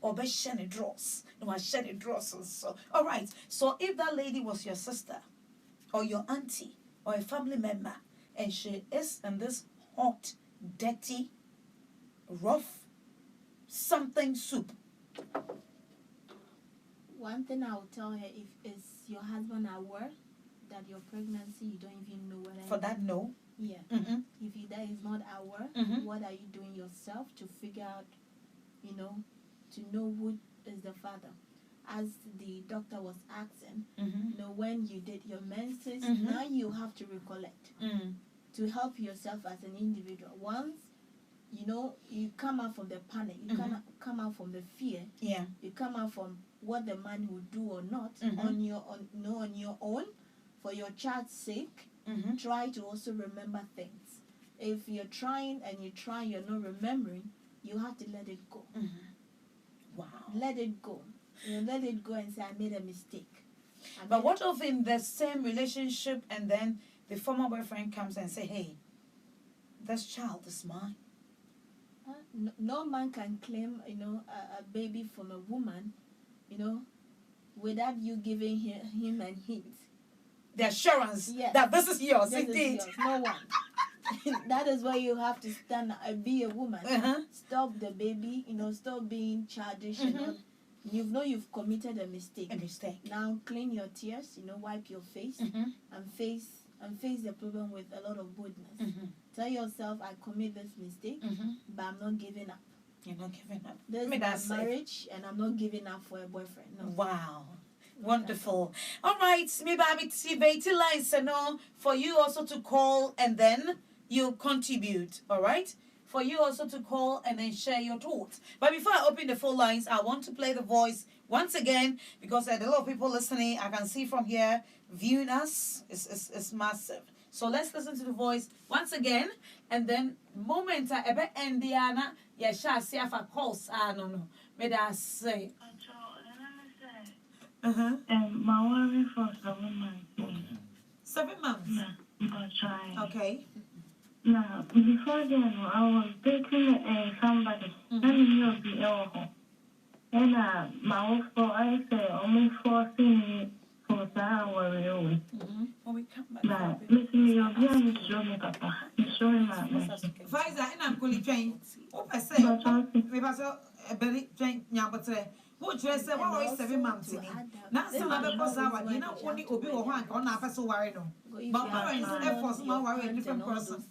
or be sharing drawers. No, I sharing drawers. So, all right. So if that lady was your sister or your auntie or a family member and she is in this hot, dirty, rough, something soup. One thing I would tell her, if is your husband aware that your pregnancy, you don't even know whether... For that, no. Yeah. If that is not aware, what are you doing yourself to figure out, you know, to know who is the father? As the doctor was asking, you know, when you did your menses, now you have to recollect to help yourself as an individual. Once, you know, you come out from the panic, you come out from the fear, you come out from what the man will do or not on your own, for your child's sake. Try to also remember things. If you're trying and you're not remembering, you have to let it go. Wow. Let it go. You know, let it go and say, I made a mistake. But what if in the same relationship and then the former boyfriend comes and say, hey, this child is mine? No man can claim, you know, a baby from a woman, you know, without you giving him a hint. The assurance that this is yours, this indeed. Is yours. No one. That is where you have to stand and be a woman. Stop the baby, you know, stop being childish. You know, you've committed a mistake. Now clean your tears, you know, wipe your face and face the problem with a lot of boldness. Tell yourself, I commit this mistake, but I'm not giving up. You're not giving up. This is my marriage, and I'm not giving up for a boyfriend. No. Wow. Wonderful. All right, maybe I'll be lines for you also to call and then you contribute. All right, for you also to call and then share your thoughts. But before I open the phone lines, I want to play the voice once again because there are a lot of people listening. I can see from here viewing us. It's massive. So let's listen to the voice once again, and then moment I ebe Indiana ya sha see if I calls no may I say. My worry for 7 months. 7 months? Yeah, but trying. Okay. Now, before then, I was dating somebody. And you'll be able. And my wife, I say, almost 14 minutes for that worry away. When we come back. But, listen, you'll be on the show, Papa. The show in my Pfizer, and I'm calling train. Open say, we pass a berry drink Yabotre. What dress 7 months in it? Now, some other cause our dinner only Obi or one on our person worry no. But parents efforts now worry a different person.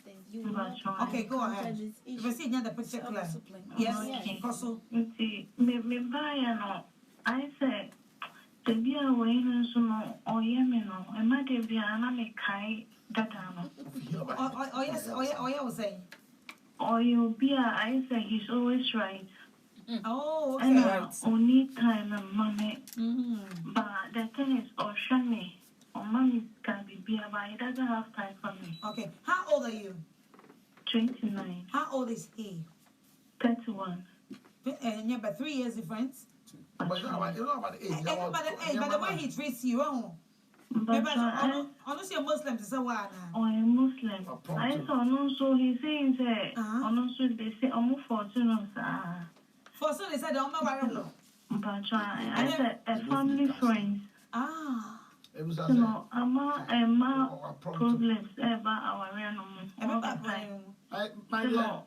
Okay, go ahead. If I see the particular. Yes, Cosso. Me buy I say, the beer way no or yemino, and my dear Biana may kai that Oh, yes, I was saying. Or you beer, I say he's always right. Oh, And okay. only time and money. But the thing is, or Shani, or mommy can be beer, but he doesn't have time for me. Okay, how old are you? 29. How old is he? 31. And yeah, but 3 years difference. But you know about the age. But the way he treats you, But honestly, a Muslim to say what? or a Muslim. I saw no, so he saying that, also they say, almost 14. For so they said, oh, my worry. But I said, a family friend. You know, Emma problems about our real my dear.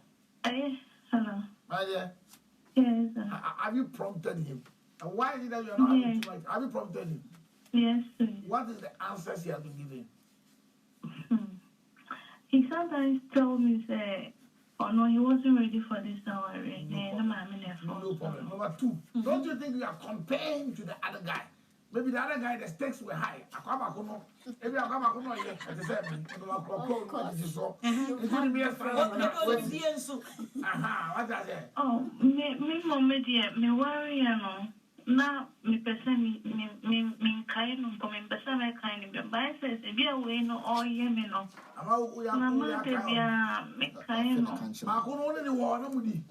Hello. My dear. Yes. Have you prompted him? And why is it that you're not having too much? Have you prompted him? Yes. What is the answers he has been giving? He sometimes told me, say, oh no, he wasn't ready for this hour. No problem. Number 2, don't you think you are comparing to the other guy? Maybe the other guy, the stakes were high. Maybe Akwabakuno, at the same time, what I say? Oh, me, Mommy, dear, me worry, now, me person, me kind of coming, but some kind of by says, if you are waiting all year, me no. I'm not me kind of. Makuno only the one, Moody.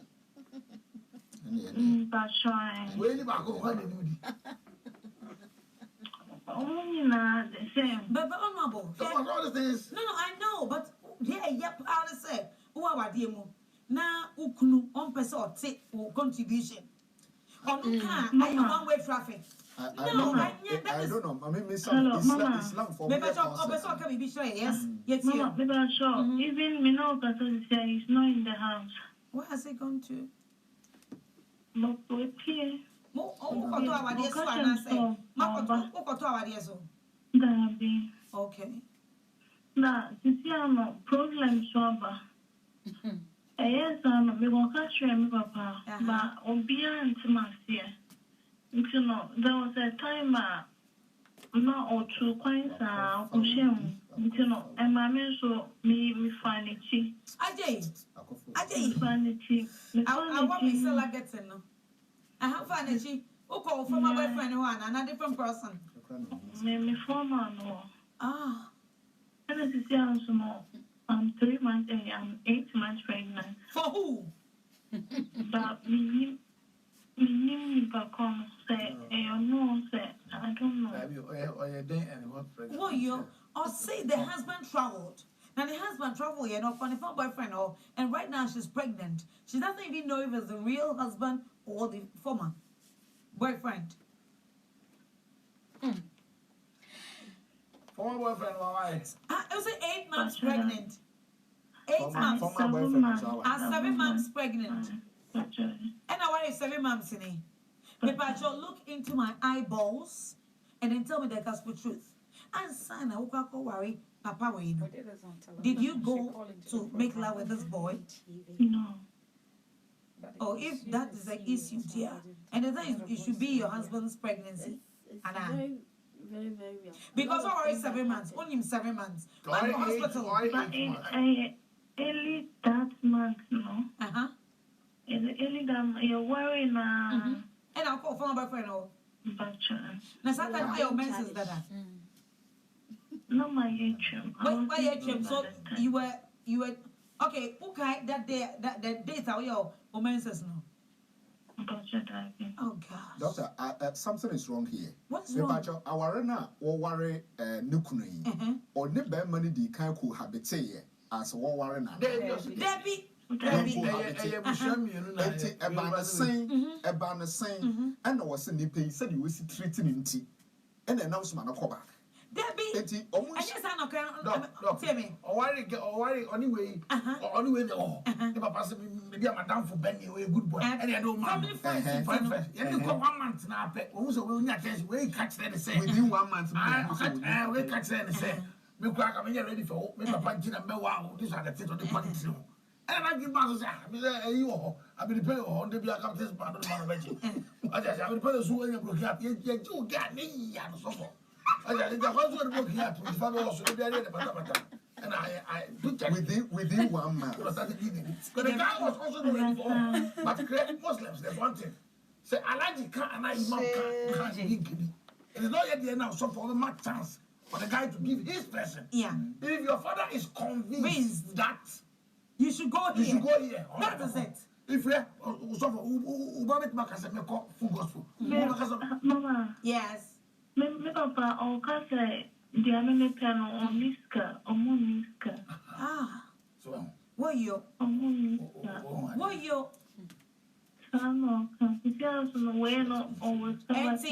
But try. Wait, Makuno, only not the same. But honorable. So what all the things? No, I know, but yep, I say, who are demo? Now, Ukunu, on person or take contribution. On one-way traffic. I don't know. I mean, Islam for me. Yes, Mama, maybe sure. Even me know because he's not in the house. Where has he gone to? But we're here. Okay. Now, you see, I'm a problem solver. Yes, I'm going to catch you, Papa. But Obia and Timasia. You know, there was a time, not or 2 coins, Ocean. You know, and my man so me find it. I find it. I want me to like it. I have found it. Who called from my boyfriend one and a different person? Me former no. And as you see, I'm 3 months, I'm 8 months pregnant. For who? But me say, no, say, I don't know. Well, you or say the husband traveled. Now the husband traveled, on the phone boyfriend, and right now she's pregnant. She doesn't even know if it's the real husband or the former boyfriend. Former boyfriend, why? It was 8 months pregnant. 8 months. Former boyfriend. 7 months pregnant. And I worry 7 months in it. But look into my eyeballs and then tell me the gospel truth. And son, I woke worry, Papa, did you go to make love with this boy? No. Oh, if that is an issue, dear, and the thing is, it should be your husband's pregnancy. Very, very, very real. Because already 7 months, only 7 months. But the hospital. Early that month, no. Early that you're worrying now. And I'll call for my boyfriend. But now sometimes your menses that. No, my HM. Why HM? So you were okay. Okay, that day, that date are your menses no. Oh gosh. Doctor, something is wrong here. What's wrong? Our na or worry nukuni or ne be money di kan cohabite as war worry na. Debbie. About the same, and I was in the pay said you was treating him tea, and announcement of back. Debbie. Eti I just no tell me. Or anyway. Anyway, the papa said, maybe I'm a down for Benny, a good boy. And I don't mind. You go 1 month now, also will not catch that and say within 1 month. we catch that and say, me crack, I'm ready for me, Papa, and wow, these are the things on the party too. And I give Master, I've been paying on the black of this band of the I just have to put a zoo in a book up. You got me, and so forth. I just want to book here to father also be a and I within 1 month. But the guy was also doing it for but create Muslims, there's one thing. Say, I like the car and I can't give me. It is not yet the end of so for the much chance for the guy to give his person. Yeah. If your father is convinced that you should go here. You should go here. That is it. If you so for Ubabit Makasa me call full gospel. Mama. Yes. Me papa o kase di amene pen o miska o mo miska. Ah. So what you? O mo miska. What you? No, it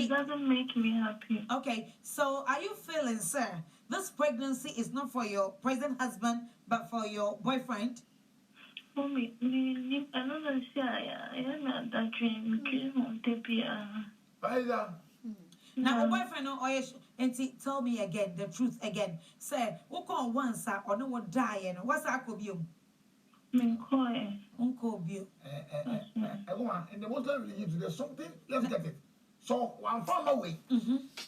doesn't make me happy. Okay, so are you feeling, sir, this pregnancy is not for your present husband, but for your boyfriend? For me, I don't know. I am not that dream on the Now, a boyfriend, tell me again the truth again. Say, what call one sir or no one dying? What's that could be? Uncle Bill. And the Muslim religion, there's something, let's get it. So, one farm away.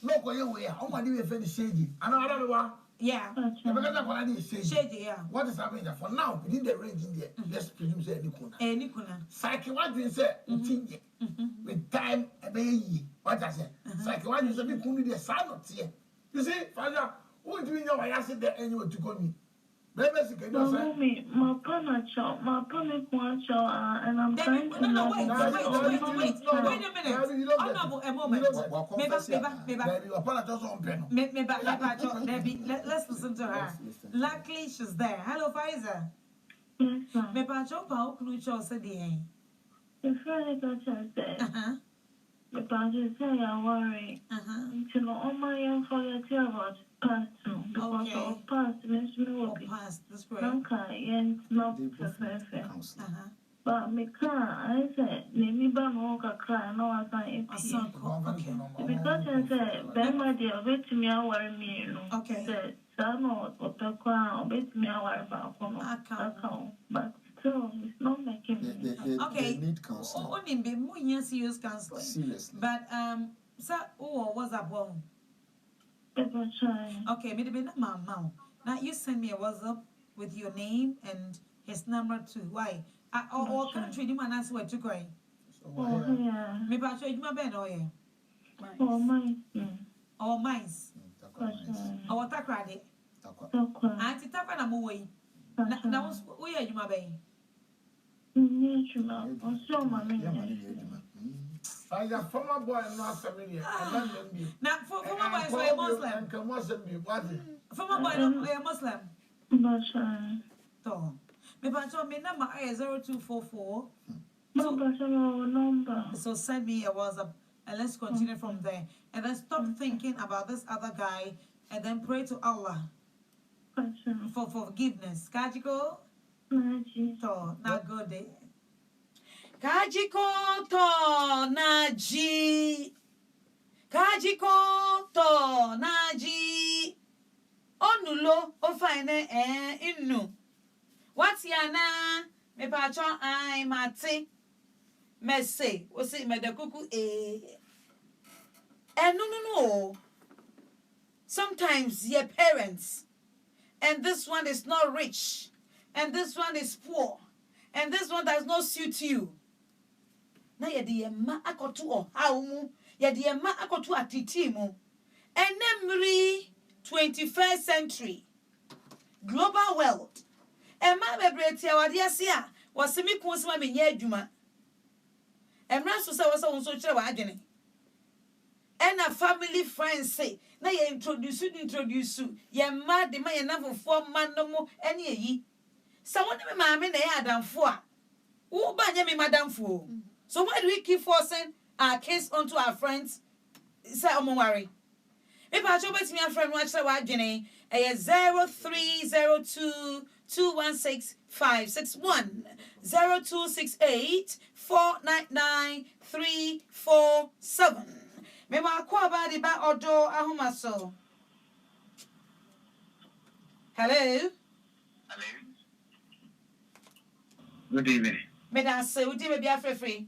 No, go away. How much do you finish shady? Another one? Yeah. Shady, yeah. What is happening there? For now, within the range in there, let's presume say Nikuna. Psyche, what do you say? With time, a baby. What I say? Psyche, what you say? We couldn't be a son of here. You see, Father, who do you know I asked there anyway to call me? My partner, and I'm trying to no, wait a minute. Honorable, a moment. Let's listen to her. Luckily, she's there. Hello, Pfizer. Yes, sir. Me pacho pa oklucho se di. If I got said, the party say I worry. Until all my young forget about past because of past means me will be past. That's great. And not perfect. But me I said, Nemi ba mo kakra no asan epi. Because I said, Ben my dear, wait to me I worry me. Okay. Said, no, wait me I worry about account. But still, it's not making me. Okay. They need counseling. Only be more serious counseling. Seriously. But sir, what's up one? Okay, maybe not mama. Now you send me a WhatsApp with your name and his number too. Why? Or country you man ask where to go. Oh yeah. Maybe I show you my bed or yeah. Oh my. Or mines. Or takrade. Auntie Takra na muwe. Now where you my bay? I got former boy and not familiar. Now, former boy is a Muslim. Former boy is a Muslim. So, me pacho me number is 0244. So send me a WhatsApp and let's continue from there. And then stop thinking about this other guy and then pray to Allah for forgiveness. Kajiko? To, na good day. Kajiko to naji. Kajiko to naji. Onulo ofine inu. What's yana? Me pacho I mati. Me say, we say me de kuku no. Sometimes your parents, and this one is not rich, and this one is poor, and this one does not suit you. Na yedi yema akotu o haumu, yedi yema akotu atitimu. Enemri 21st century global world. Emma bebreti awade asia wasemi kunsema menye adwuma. Emra so se wasa won so kire wa adwene. And a family friends say, na ye introduce ye ma de ma ye nafofo ma no mo ene yi. So won me maame na ye adamfo a. Wo ba nya me madamfo. So why do we keep forcing our kids onto our friends? Say omo worry. If I show me a friend, watch the Wagene, a 0302 216 0268 499 347. Mema akwa ba di ba odo ahomaso. Hello. Good evening. Medase, udi me bia free.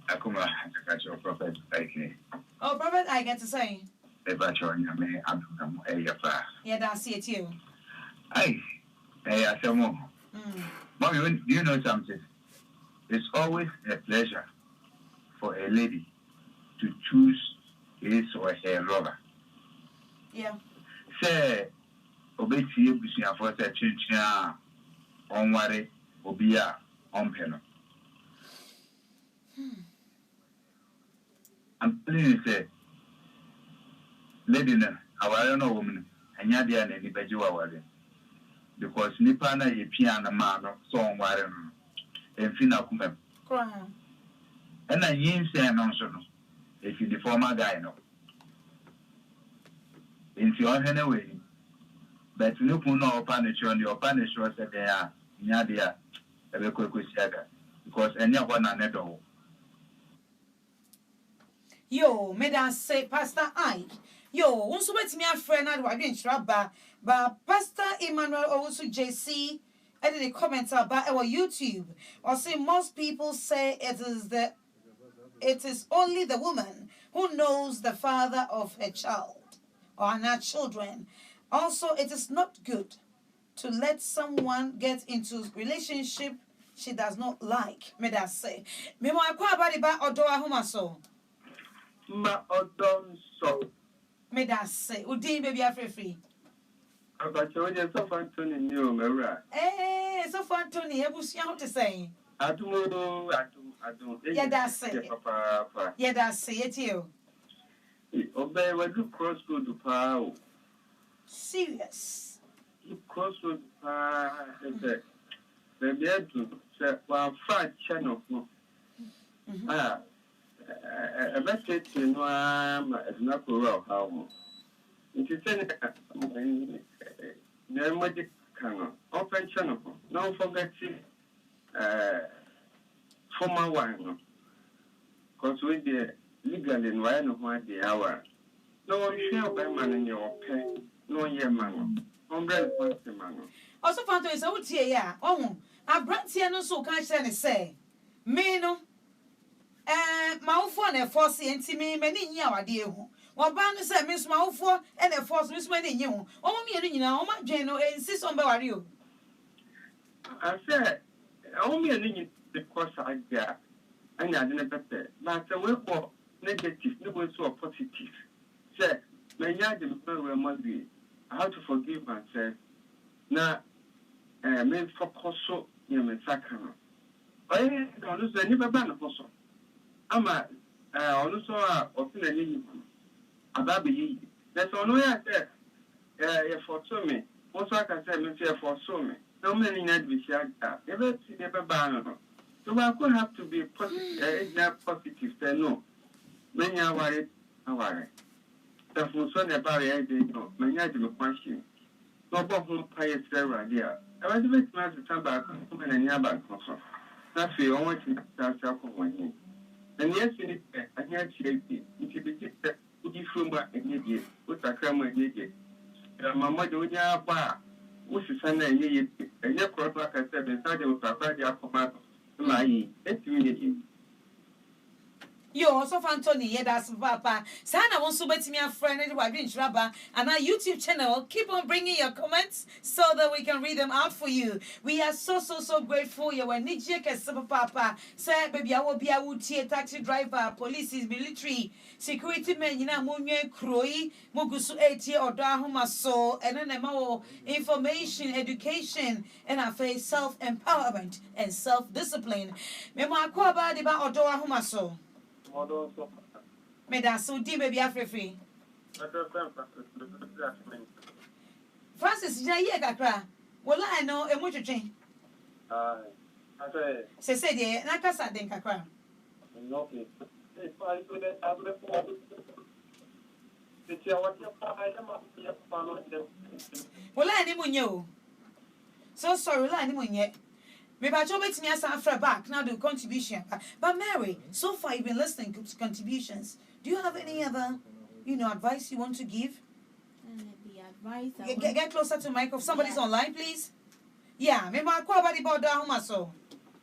Akuma, catch your prophet. Okay. Oh, prophet, I get to say. About your name, Abdul Ayafa. Yeah, that's it, you. Hey, I said more. Mommy, do you know something? It's always a pleasure for a lady to choose his or her lover. Yeah. Say, obey you, for the chinchina, on worry, obia, on penal. I'm telling you, say, lady, I don't know woman, and Yadia and any Bajua worry. Because Nipana, a piano man, song warren, and Fina Kumem. And I yin say an answer, if you the former guy, no. In your hand away, but no puno punish on your punish was that they are Yadia, a quick saga, because any one another. Yo, me da say Pastor I. Yo, once wait me a friend I didn't shrubba, but Pastor Emmanuel also JC added a comment about our YouTube. Or say most people say it is only the woman who knows the father of her child or her children. Also, it is not good to let someone get into relationship she does not like. Me da say. Me mo akwa about the odo ahomaso. Ma odon so. Me da say. Udin baby free. About your so fun to new Mara. So fun Tony, ebusia how to say. I do. Yeah, that's it. Yeah, that's it, you. Obey what you crossroad to power. Serious. You crossroad to maybe I do say, well, fried channel. A better to know I'm not how. It is a open channel. Don't forget former one. Because we did legally in one of my hour. No share by man in your pay, no year man. Umbrella wants the man. Also, fun to is out here, oh, I brought here no so can't say. Me no. My phone a force and me many year dear. One band said Miss Moufor and a force Miss Many you. Oh, me, you know, my general insist on you. I said, only a little because I got, and I didn't better. But the way for negative, no one so positive. Said, my yard must be how to forgive myself. Now, made for Cosso, you may sacrament. I don't lose any ban of Cosso. I'm also a opinion. Ababi, that's all I said. For so me, also I can say, Monsieur, for so me. No many nights we shall have. Never see never ban. So I could have to be positive, positive, say no. Many are worried, I worry. The full son about it, no, many are the question. No, but whom pious Sarah, dear. I was a bit mad to come back and any about Cosso. That's the only thing that's happening. And yes, I can't shake it. It should be just from what I need, what I come and need. My mother would have bar, which is Sunday, and your crop like I said, and started with Papa, the Aquaman, my, it's really. You also found Tony, yeah, that's Papa. Sana wants to bet me a friend who I've been Shrubber and our YouTube channel. Keep on bringing your comments so that we can read them out for you. We are so grateful. You were Nijek Papa. Say, baby, I will be a wood taxi driver, police, military, security men, you know, Munye Kroi, Mugusu 80 or Dahuma so, and then information, education, and I face self-empowerment and self-discipline. Mema Kwaba Diba or Doahuma so. Me da so di baby afrefri. Francis, ya ye kakra. Wola I know e mo twetwen. Se de na kasa den kakra. Well, I didn't know. So sorry, I didn't yet. Maybe I told me as after back now do contribution. But Mary, so far you've been listening to contributions. Do you have any other, advice you want to give? The advice. Get closer to Mike. If somebody's online, please. Yeah, maybe I'll call about the border home so.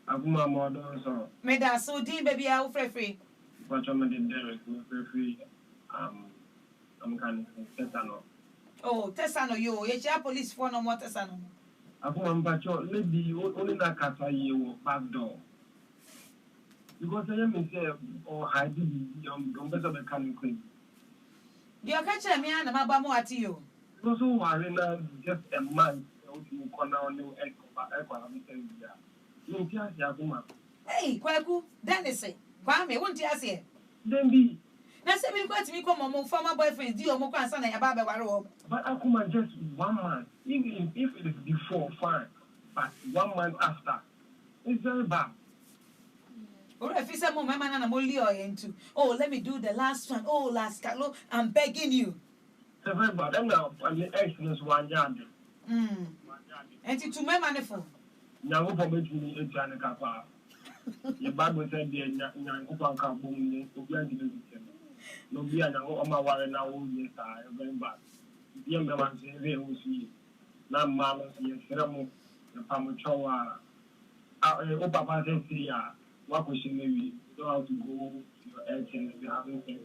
Aguma model so. Me da so dean baby I will free. But I'm Derek, free. I'm kind of Tessano. Oh, Tessano, you police for no more Tessano. Aguma Bacho, lady, only that kata you back door. Because I am say or I did better mechanic queen. You catch me and my bamo at you. Those who are in just a month, you can now new echo. Hey, Kwaku, Dennis, Kwame, won't you say? Then be. Now, say we got me come on former boyfriend, deal more concern about Baro. But Akuma just 1 month, even if it is before, fine. But 1 month after, it's very bad. Or if it's a moment and I'm only into, oh, let me do the last one. Oh, last Carlo, I'm begging you. It's very bad. And now, I'm the excellence 1 yard. And to my manifold. Now, for me, it's a capa. Your Bible said, Yankupa can boom, no be an Oma warren now, yes, I am very bad. The young man says, they will see. Now, Mamma, yes, Ramo, the Pamuchoa. Oh, Papa says, what was she maybe? You don't have to go to your edge and you haven't said.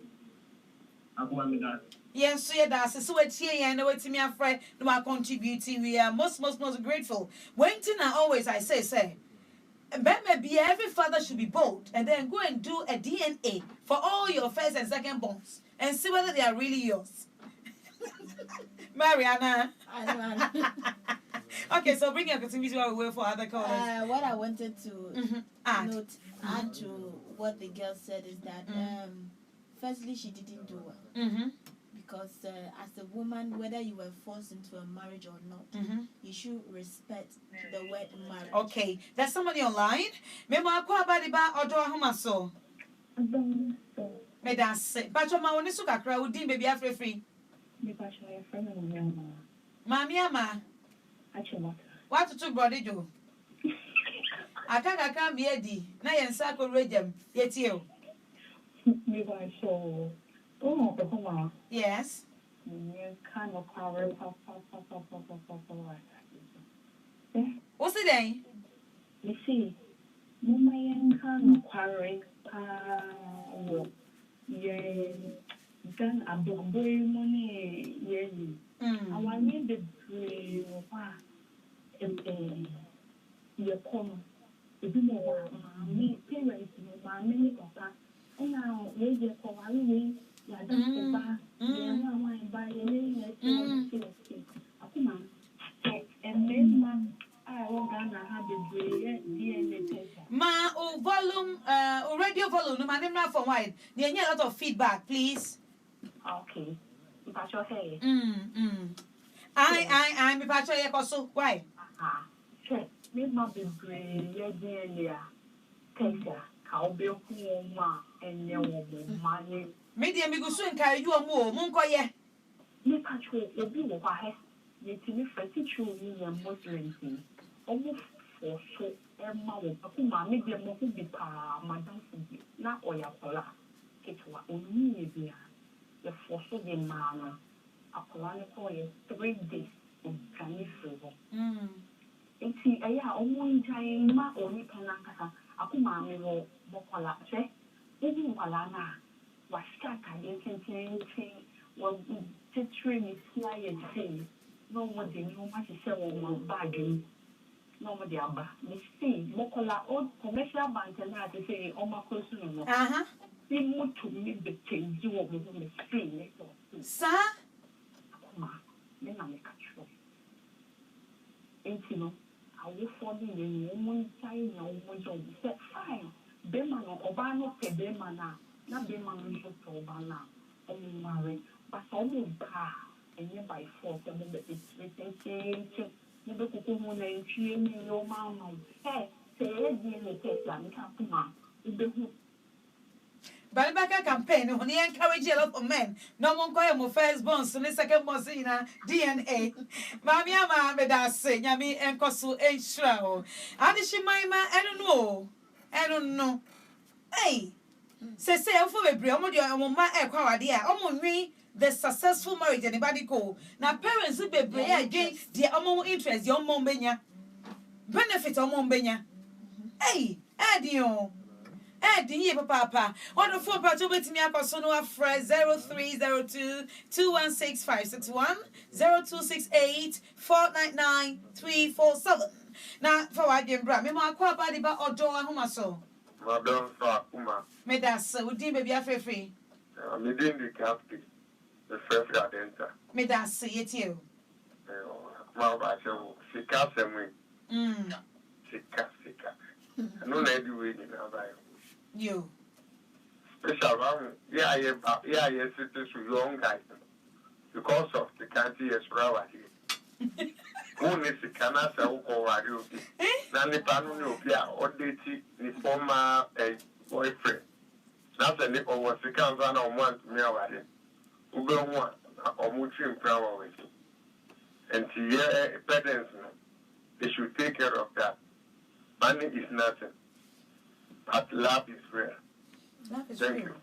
Akuma that. Yes, so that's so it's here and wait to me afraid no more contributing. We are most grateful. One thing I say, maybe every father should be bold and then go and do a DNA for all your first and second borns and see whether they are really yours. Mariana. Okay, so bring your contribution while we wait for other callers. What I wanted to add to what the girl said is that firstly she didn't do well. Because as a woman, whether you were forced into a marriage or not, you should respect the word marriage. Okay, there's somebody online. Memo akwa badi ba odo ahomaso. Me da se. Pacho ma woni su kakra udin baby afrefri. Me pacho ya friend no mama. Mami ama. Achoma. What to brother do? Akaka mi edi. Na yensa ko regem. Yetie o. Me pacho. Oh, Papa. Yes. You kind of power, papa. What's the day? You see, Mama and kind of power, then a boy money, I want me the free your come. If you know, me, parents, my many papa, and now, we for one Ma volume radio volume no man na for wide. There a lot of feedback, please. Okay. If I show hey. I me pacho ye koso. Why? Say, me ma be brave ye DNA. Tesa, ka obe ku ma enye wo ma ni. Me dey me go so nka you omo mo nko ye. Me pacho obi wo kwa he. Ye ti me fati chu ni ye Muslims ni. Omo for so Emma wo akuma me dey mo ku bi pa madam fubi na oya kola. Ketwa oni ye bia. The force of the man, a colonial 3 days in Chinese favor. And see, I only time my only penaka, a kumami or Bokola, say, even Walana was stuck against anything, well, teaching is fly and say, no one they know much to sell on my bagging. No one the abba. Miss C, Bokola, old commercial bank and I say, oh, my cousin. They want to make the change you over the screen. Sir? Come on, then I make a choice. And you know, I will follow the woman time now, woman job. Said, fine. Bemano, Obano, Bemana, not Bemano, Obana, only married, but only bar, and by force, and then it's written, never could go on and cheer me your mamma. Hey, say, again, the case, and come on. Balibaka campaign, when he encourage a lot of men. No one call him first born, so the second born, DNA. Mammy, mamma, that say, Yami, and Kosu, and Shroud. And she, my man, I don't know. Hey, say, for a brio, my equadia, the successful marriage, anybody go. Now, parents will be brave against the among interest, your mom benya. Benefit of mom benya. Hey, Adio. Eddie, Papa. What the phone part over to me? I person who have 0302 216561 0268 499 347. Now, for I didn't bring me my quite body about or door home. So, Madam Sakuma, Medas, would deem baby a free. I'm in the captain, the first adenta. Medas, say it you. Mamma, Sika, Sika. No lady waiting about you. Special, yeah, yes, it is your own guys. Because of the country is right here. Only the Canada or radio. Nanny Panopia or dating the former boyfriend. That's a nipple was the count on one to me already. Who go one or mutual power with you. And to hear parents, they should take care of that. Money is nothing, but love is real. Love is Thank real. you.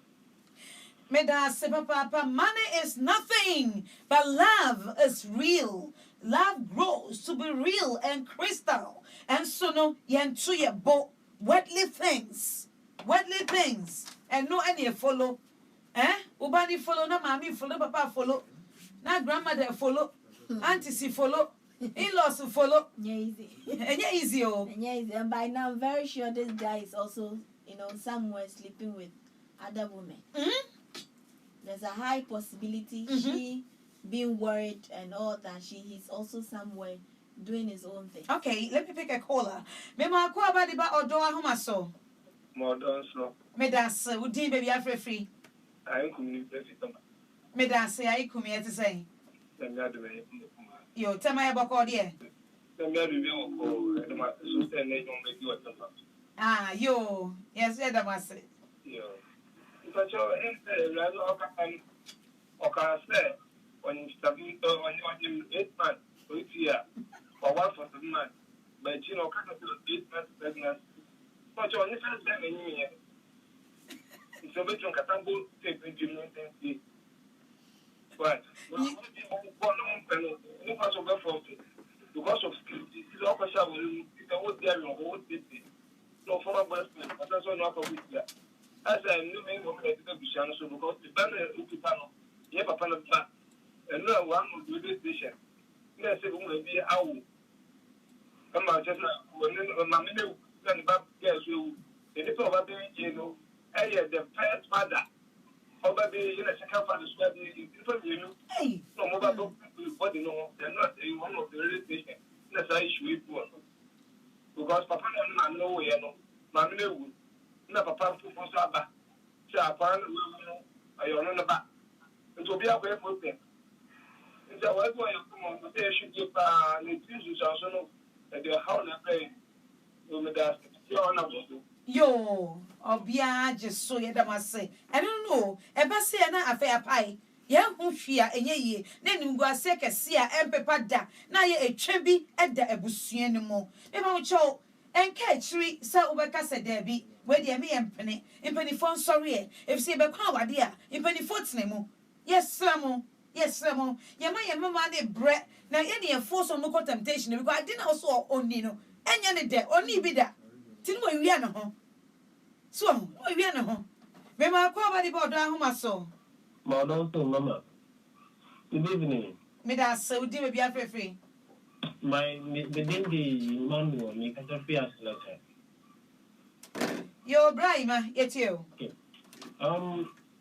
Medas, Papa, money is nothing, but love is real. Love grows to be real and crystal. And so no, to your boat, wetly things. And no any follow. Ubani follow, no mommy follow, papa follow. Na grandmother follow. Auntie follow. In-laws follow. Yeah, easy. And yeah, easy, oh. And yeah, easy. And by now, I'm very sure this guy is also, somewhere sleeping with other women. Mm-hmm. There's a high possibility she being worried and all that. He's also somewhere doing his own thing. Okay, let me pick a caller. Mema kwa ba di ba odo ahoma so. Modern slow. Medas, udi baby afre free. I am communicating. Medas, I kumi ete say. Then you have to be. Yo, tema ya bako die. Then you have to be on so then they don't make you a temper. Ah, yo. Yes, yeah, that was it. Yeah. But you're okay, say, when you start on 8 months, 8 years, or 1 for 7 months, but kind of 8 months pregnancy. But you're only first time in here. It's a bit of Katambo tape into me. But, because of skill, it's all question will it's there your whole city. No former breast, but that's not for week. As I knew me, what I did so because the banner is panel. You have a panel plan. And no one will do this vision. Let's say, will be our. Come on, just when my minute and back, yes, you. The little of the first mother. Over the second father, Hey. no mobile body, no, they're not one of the relations. That's how you should be. Because Papa don't know where no, Mammy would not Papa for Saba. Chapan, I don't know about. It will be a way for them. It's a way for you come on, but they should give the teachers also that they're how they pay. No, that's Yo, obia just so ya that must say. I don't know. Eba say na affair pie. Ya hu hwia enye ye. Na ningu ase kese a empepa da. Na ye etwebi eda ebusua ne mo. E ma wo cho enka achiri sa ubeka se da bi. We de me empene. Empene fon sorry e. If say be kwa wade a, empene fotene mo. Yes, Samo. Yes, Samo. Ye mama de bre. Na ye de force on mo temptation because I didn't also oni no. Enya ne de oni bi da. Tinu we wi ana ho. So, we are no. Mema kwa ba di bodo ahoma so. Madam to mama. Good evening. Me da so di me bia free. My within the manual me can just be as letter. Yo Brahima, yet you. Okay.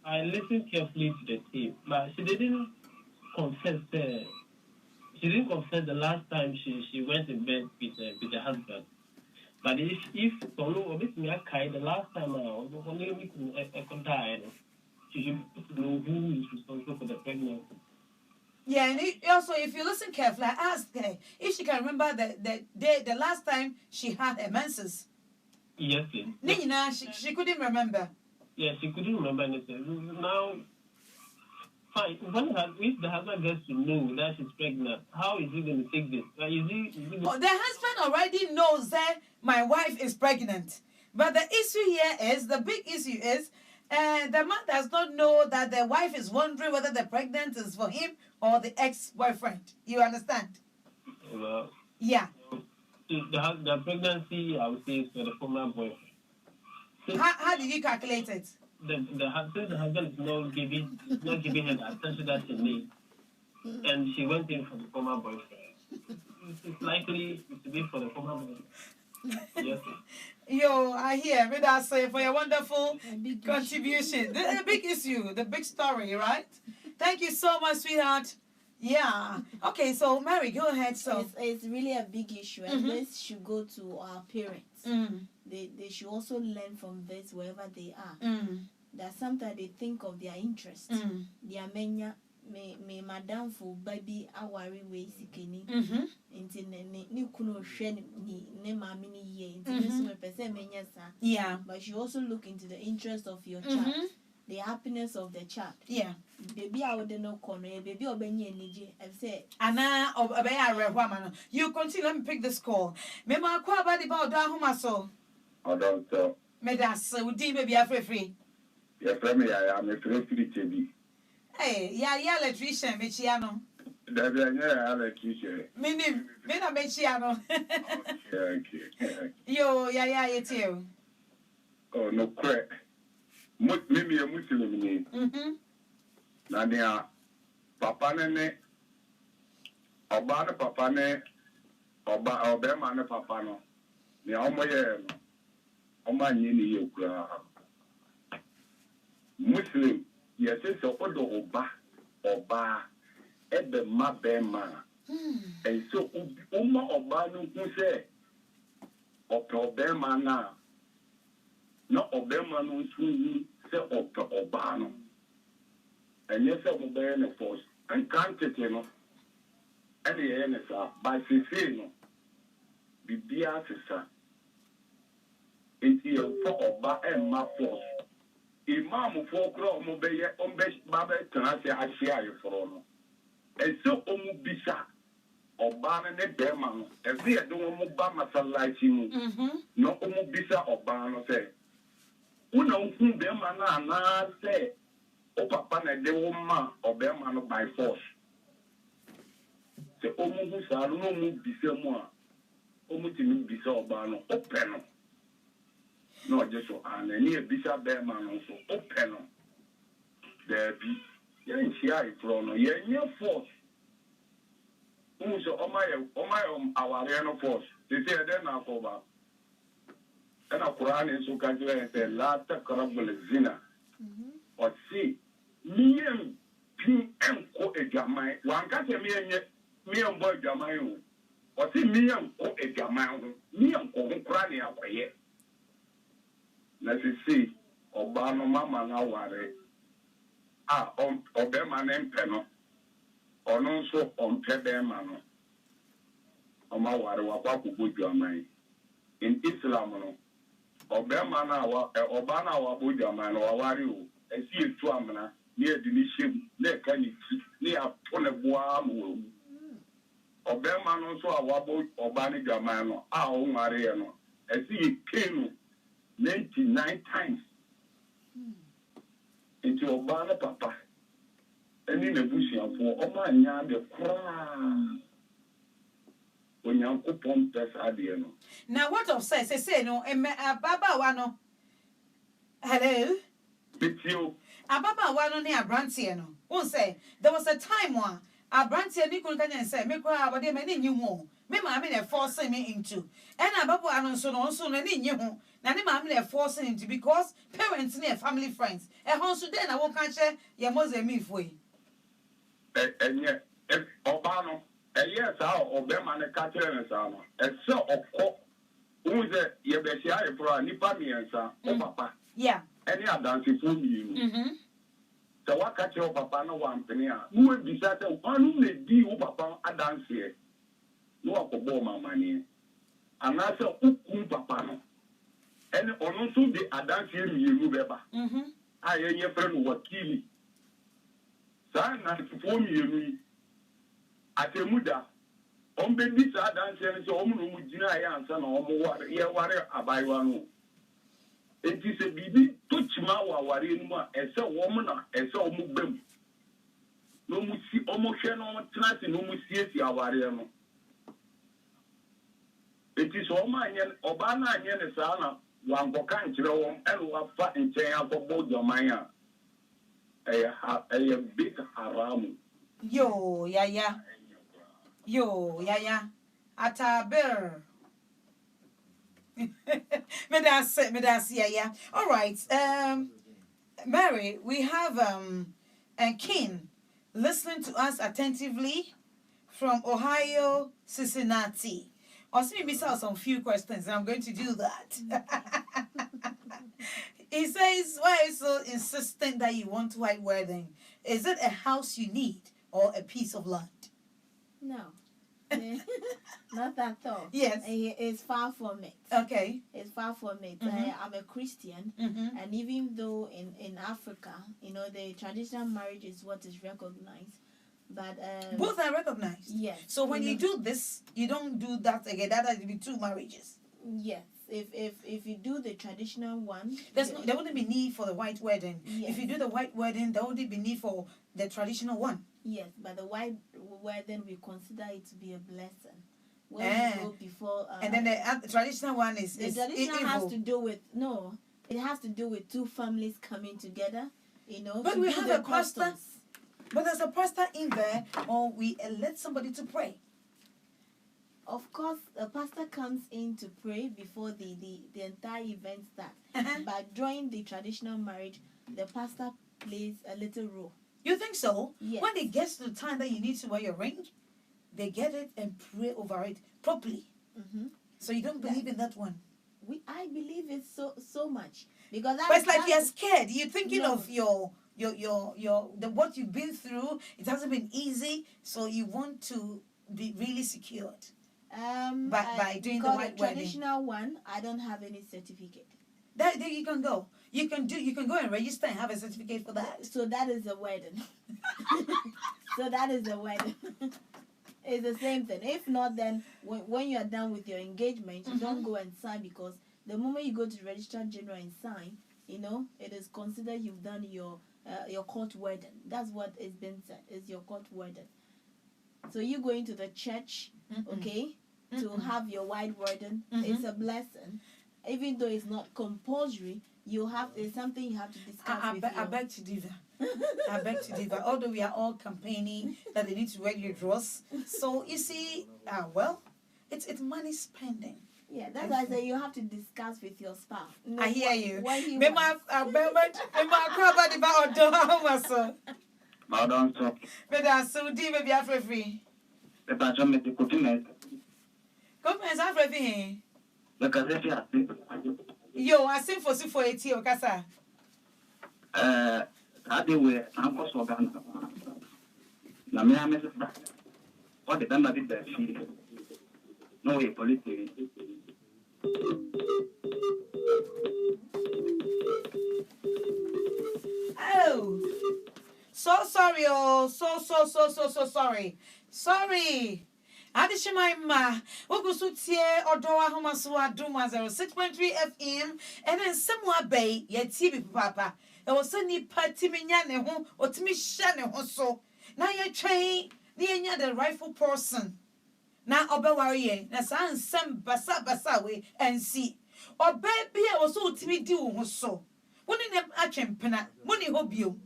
I listened carefully to the tape, but she didn't confess she didn't confess the last time she went in bed with the husband. But if Tolu me the last time around, only we could die, she should know who is responsible for the pregnancy. Yeah, and also if you listen carefully, I asked her if she can remember the last time she had her menses. Yes, please. Nina, she couldn't remember. Yeah, she couldn't remember anything. Now, fine. If the husband gets to know that she's pregnant, how is he going to take this? The husband already knows that my wife is pregnant. But the issue here is, the big issue is, the man does not know that the wife is wondering whether the pregnant is for him or the ex-boyfriend. You understand? Well, yeah. The pregnancy, I would say, is for the former boyfriend. How did you calculate it? The husband is not giving her the attention that she needs, and she went in for the former boyfriend. It's likely to be for the former boyfriend. Yes. Yo, I hear. May I say for your wonderful contribution. The big issue, the big story, right? Thank you so much, sweetheart. Yeah. Okay, so Mary, go ahead. So it's really a big issue, and this should go to our parents. They should also learn from this wherever they are. That sometimes they think of their interests. Their menya me madam for baby awari we sikeni. Inti ni kuno share ni mami ni ye. Inti so me pese menya sa. Yeah. But you also look into the interest of your child. The happiness of the child. Yeah. Baby, I would know corner. Baby, obenye niji. I've said. Anna, obeya you continue. Let me pick this call. Mema kwa badi ba oda homa so. Oda so. Medas, udi baby free. Yes, I'm a free TV. Hey, yeah, electrician, mechiano. That's a electrician. Minim, mena mechiano. Okay. Yo, yeah, it's you. Oh, no crack. Maybe a Muslim name. Nadia, Papa Nene, Obana Papa Ne, Obama Papa no. The Oma Yini Muslim, yes, it's a Odo Oba, Ebe Ma Bema. And so Uma Obanu who say, Obama na. No Obama no swing, say Obano. And yes, I'm obeying the force. And can't it, you know? And the NSA, by Sicino, be dear sister. It's here for Oba and my force. Imam for Crow, Mobay, Baba, Tanasi, I share you for honor. And so, Omubisa, Obana, and Berman, and we are doing Mubama Salati, no Omubisa Obana say. Uno Berman, say. O papa na de woman obema no by force. Se omu hu sa no mu bise mu a omu ti mi bise oba no open no. No just so an any bise be man no so open no. There be yen share it from no yen force. Umu so oma aware no force. They say then na ko ba. And a Quran in so can say la takrabul zina. Or see me and co a jamai. One can't me and boy jamai. Or see me and co a jamai. Me and co cranny away. Let's see. Obano mama now worry. Obema name penno. Or no so on Pebemano. Oma worry what would jamai. In Islam, Obema now, Obana wabu jamai or worry. I see it to Amana. Near the mission, near Kenny, near Ponebuam. Obama also a wabble or Bani Gamano, our Mariano. I see it came 99 times into Obana Papa. And in the bush for Omania the crown. When you coupon test Adiano. Now, what of say, no, and Baba Wano. Hello? With you. Ababa wano ne abrantie no. Won say there was a time one abrantie ni kun kanya say me kwa abode me ni nyihu. Me ma me na force me into. And ababa ano so no ni nyihu. Na ne ma me na force into because parents ni family friends. E hon so den na won kan che ye moze mi foi. Enye Obano. Yes, how Obama ne catcher and sama. And so of course, who is ye be share for nipa mi ensa o papa. Yeah. Any dancing for you. So what catch your papa no one penny? Who will be that one may be who papa a dance here? No, I could my money. And I said, papa no. and also the adult you beba. I am your friend Wakili. San and for me, at a muda. On baby, adult and so on, Jina and son or more, yeah, whatever about one. It is a baby, touch my worry, and so woman, and so move. No musi omotion on class no musi our it is all my Obana and Sana, one bocan, and one fat in chain for both your maya. A big haram. Yo, Ata bear. Medas, yeah. All right. Mary, we have and King listening to us attentively from Ohio, Cincinnati. Also, maybe some few questions, and I'm going to do that. He says, why are you so insistent that you want white wedding? Is it a house you need or a piece of land? No. Not at all. Yes. It's far from it. Okay. It's far from it. I'm a Christian, and even though in Africa, the traditional marriage is what is recognized, but both are recognized. Yes. So when you do this, you don't do that again. That has to be 2 marriages. Yes. If you do the traditional one, there wouldn't be need for the white wedding. Yes. If you do the white wedding, there wouldn't be need for the traditional one. Yes, but the white wedding we consider it to be a blessing. When we go before, and then the traditional one is the traditional has to do with it has to do with 2 families coming together. But we have a pastor. But there's a pastor in there, or we elect somebody to pray. Of course, a pastor comes in to pray before the entire event starts. But during the traditional marriage, the pastor plays a little role. You think so? Yes. When it gets to the time that you need to wear your ring, they get it and pray over it properly. So you don't believe in that one? I believe it so much because but it's like you're scared. You're thinking of your what you've been through. It hasn't been easy, so you want to be really secured. By doing the white wedding. Traditional one, I don't have any certificate. There you can go. You can go and register and have a certificate for that. So that is a wedding. So that is a wedding. It's the same thing. If not, then when you are done with your engagement, you don't go and sign, because the moment you go to the registrar general and sign, it is considered you've done your court wedding. That's what is being said. Is your court wedding. So you going to the church, okay, to have your white wedding. It's a blessing, even though it's not compulsory. It's something you have to discuss with I beg to differ. I beg to differ. Although we are all campaigning that they need to wear your dress, so you see, it's money spending. Yeah, that's why I say you have to discuss with your spouse. I hear you. Madam, so. But that's so deep, maybe I'm free. The patron met the cooking. Come as I'm free. The Cazetia. Yo, I sing for 80 or Casa. I do wear Uncle Sogan. Namia Mrs. What the Dama did that she. No way, politically. Oh. So sorry, so sorry. Sorry. Adishima, Ogusutie, Odoa Homasua Duma 06.3 FM, and then somewhere bay, yet TV papa. There was any party minyane home, or Timmy Shannon or so. Now you're trained, the rightful person. Now, Obewarie, na san sem basa we and see. Or baby, I was so Timmy do so. One in them achem pena, money hope you.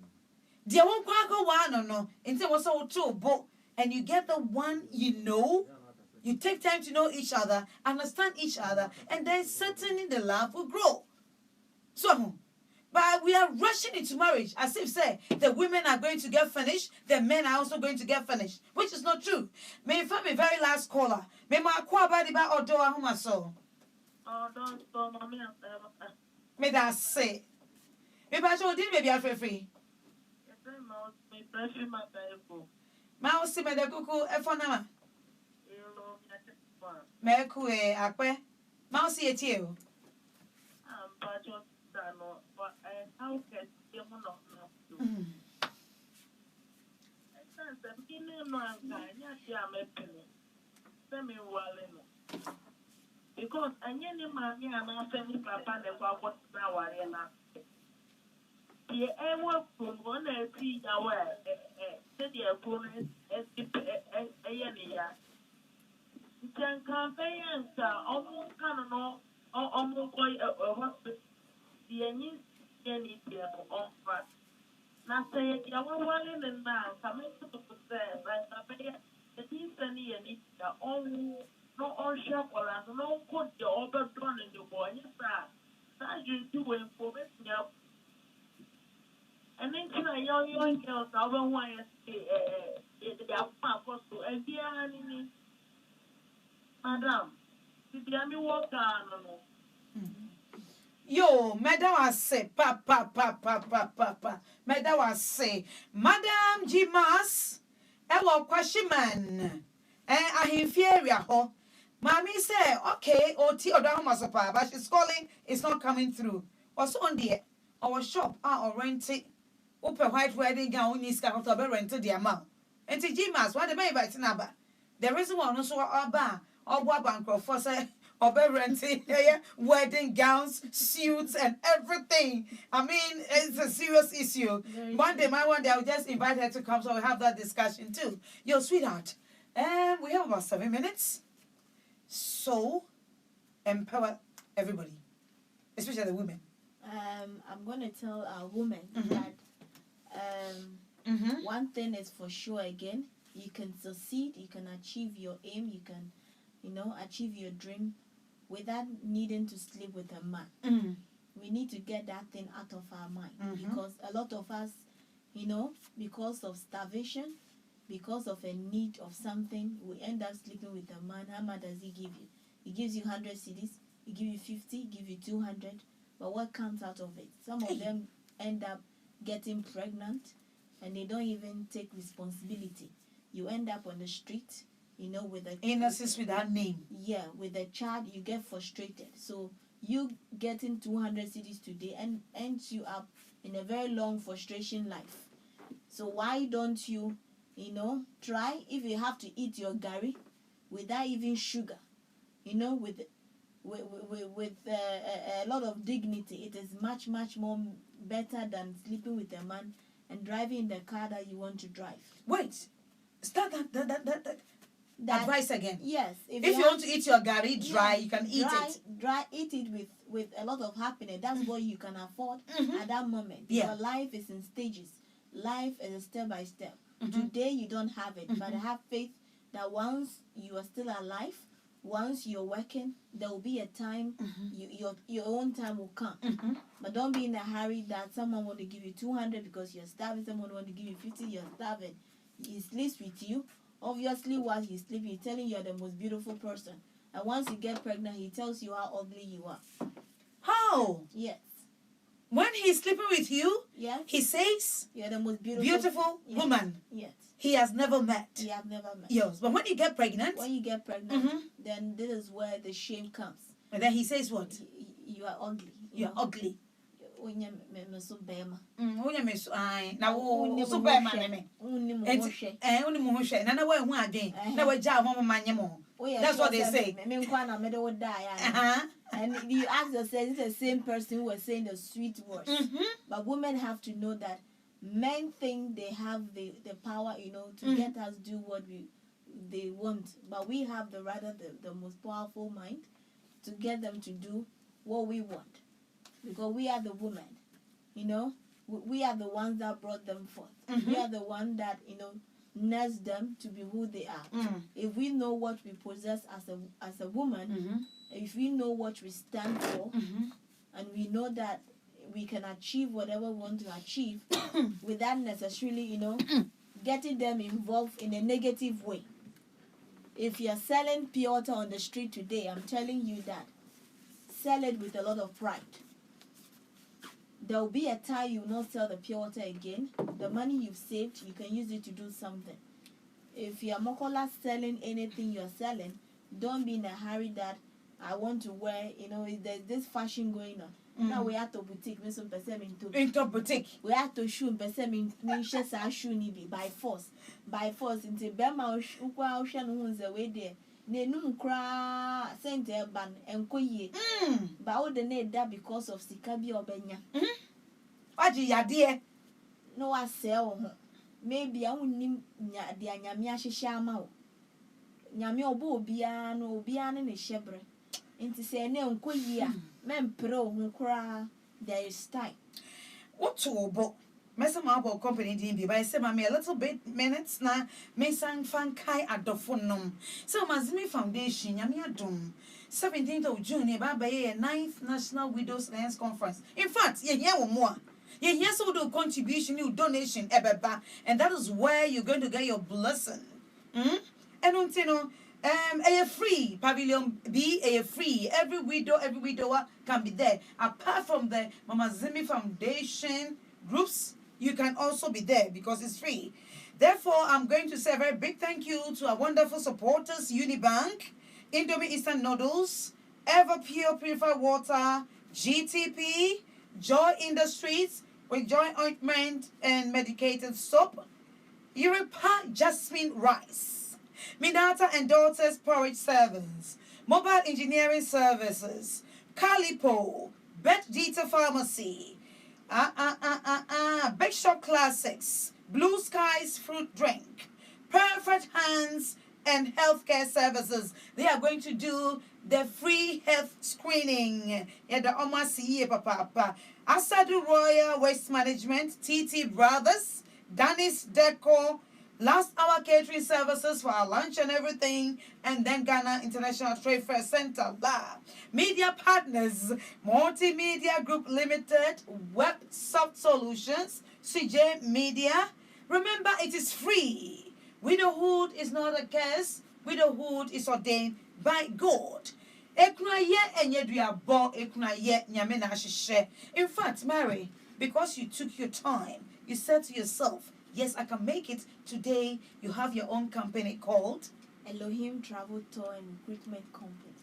Dear won't go one or no, until was so true, but. And you get the one you take time to know each other, understand each other, and then certainly the love will grow. So, but we are rushing into marriage as if say the women are going to get finished, the men are also going to get finished, which is not true. May find my very last caller. May my body by or door home so. May that say. Maybe I should maybe I feel free. Mouse me the cuckoo efonama. Meku akwe. Mouse ye tiu. Pacho Dano, but how can you not know? The beginning of because any mommy and our family papa never was now the ever from one see our city opponent as a year. Can campaigns almost cannon or almost a hospital. The any offer. Now say, you are one in the man, coming to the possess, like a bear, the Tiffany and it's the only no all shuffle and no put your overdrawn in the boy. Yes, sir. That you do information up. And then to a young girls, I don't want to say, they are papa so a dear honey. Madam, did you walk down? Yo, madam I say, pa. Madam I say, Madam Jimas, hello, question I fear ho. Mommy say, okay, OT or down masapa, but she's calling, it's not coming through. Also on the our shop, or rent it, open white wedding gown, is got to be rented the amount. And to Jimas, what the baby by number? There is one also our bar, or bankrupt for say. Or renting wedding gowns, suits, and everything. I mean, it's a serious issue. One day I'll just invite her to come so we'll have that discussion too. Yo, sweetheart, we have about 7 minutes. So, empower everybody, especially the women. I'm going to tell our women that one thing is for sure again, you can succeed, you can achieve your aim, you can, achieve your dream without needing to sleep with a man. We need to get that thing out of our mind because a lot of us, because of starvation, because of a need of something, we end up sleeping with a man. How much does he give you? He gives you 100 cedis, he gives you 50, he gives you 200, but what comes out of it? Some of them end up getting pregnant and they don't even take responsibility. You end up on the street, with a innocence without name. Yeah, with a child, you get frustrated. So you getting 200 cities today and ends you up in a very long frustration life. So why don't you, try, if you have to eat your gari without even sugar, with a lot of dignity. It is much, much more better than sleeping with a man and driving the car that you want to drive. Wait, start that advice again. Yes. If you want to eat your gari dry, you can eat it. Eat it with a lot of happiness. That's what you can afford at that moment. Yeah. Because life is in stages. Life is a step by step. Today you don't have it, but I have faith that once you are still alive, once you're working, there will be a time, your own time will come. But don't be in a hurry that someone want to give you 200 because you're starving, someone want to give you 50, you're starving. He sleeps with you. Obviously, while he's sleeping, he's telling you you're the most beautiful person. And once you get pregnant, he tells you how ugly you are. How? Yes. When he's sleeping with you, yes, he says, you're the most beautiful woman. Yes. He has never met. You have never met. Yes. But when you get pregnant, then this is where the shame comes. And then he says what? You are ugly. You're ugly. That's what they say. And you ask yourself, it's the same person who was saying the sweet words. But women have to know that men think they have the power, to get us do what they want. But we have the most powerful mind to get them to do what we want. Because we are the women, we are the ones that brought them forth. We are the ones that, nursed them to be who they are. If we know what we possess as a woman, if we know what we stand for, and we know that we can achieve whatever we want to achieve without necessarily, getting them involved in a negative way. If you're selling pure water on the street today, I'm telling you that sell it with a lot of pride. There will be a time you will not sell the pure water again. The money you've saved, you can use it to do something. If you're mokola selling anything you're selling, don't be in a hurry that I want to wear, there's this fashion going on. Now we have to boutique, me some person into boutique. We have to shoe person me share our shoe ni bi by force into Bema ukwa ocean who's away there. Ne num kra sente ban enko yie. Ba o de na da because of sika bi obenya. Waji yade. No wa sell ho. Maybe I won't nya de anyame ahyehye ama wo. Nyame obo obia ne shebre. Inti say na enko yie a mempre ho kra there is time. What to obo? Mesa ma about company DB, but I say me a little bit minutes na me sang fan kai adofonum. So Mazimi Foundation, Yami Adum, 17th of June, a 9th National Widows Lands Conference. In fact, ye hear more. Ye hear so do contribution, you donation, ebeba, and that is where you're going to get your blessing. And untino, a free pavilion B, a free. Every widower can be there. Apart from the Mama Zimbi Foundation groups, you can also be there because it's free. Therefore, I'm going to say a very big thank you to our wonderful supporters, Unibank, Indomie Instant Noodles, Ever Pure Purified Water, GTP, Joy Industries with Joy Ointment and Medicated Soap, Europa Jasmine Rice, Minata and Daughters Porridge Service, Mobile Engineering Services, Calipo, Bet Dita Pharmacy, Big Shop Classics, Blue Skies Fruit Drink, Perfect Hands, and Healthcare Services. They are going to do the free health screening. Yeah, the Omasi Papa. Asadu Royal Waste Management, TT Brothers, Danis Deco, Last Hour Catering Services for our lunch and everything, and then Ghana International Trade Fair Center. Blah. Media Partners, Multimedia Group Limited, Web Soft Solutions, CJ Media. Remember, it is free. Widowhood is not a curse. Widowhood is ordained by God. In fact, Mary, because you took your time, you said to yourself, yes, I can make it. Today, you have your own company called Elohim Travel Tour and Recruitment Company.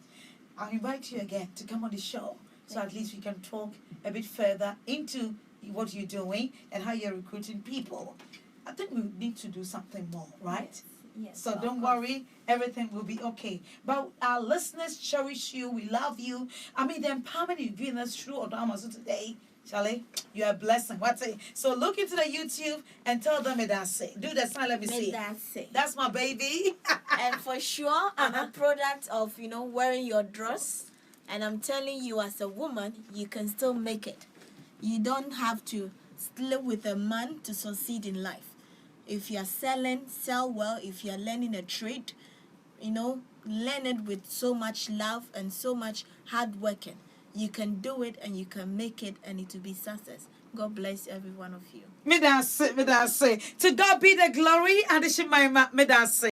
I'll invite you again to come on the show so at least we can talk a bit further into what you're doing and how you're recruiting people. I think we need to do something more, right? Yes. So don't worry, everything will be okay. But our listeners cherish you, we love you. I mean, the empowerment you've given us through Odamasu today, Charlie, you're a blessing. What's it? So look into the YouTube and tell them it does say. Do the sign, let me see. That's my baby. And for sure, I'm a product of, wearing your dress. And I'm telling you, as a woman, you can still make it. You don't have to live with a man to succeed in life. If you're selling, sell well. If you're learning a trade, learn it with so much love and so much hard working. You can do it and you can make it and it will be success. God bless every one of you. Me da say. To God be the glory and the Shemaima, me da say.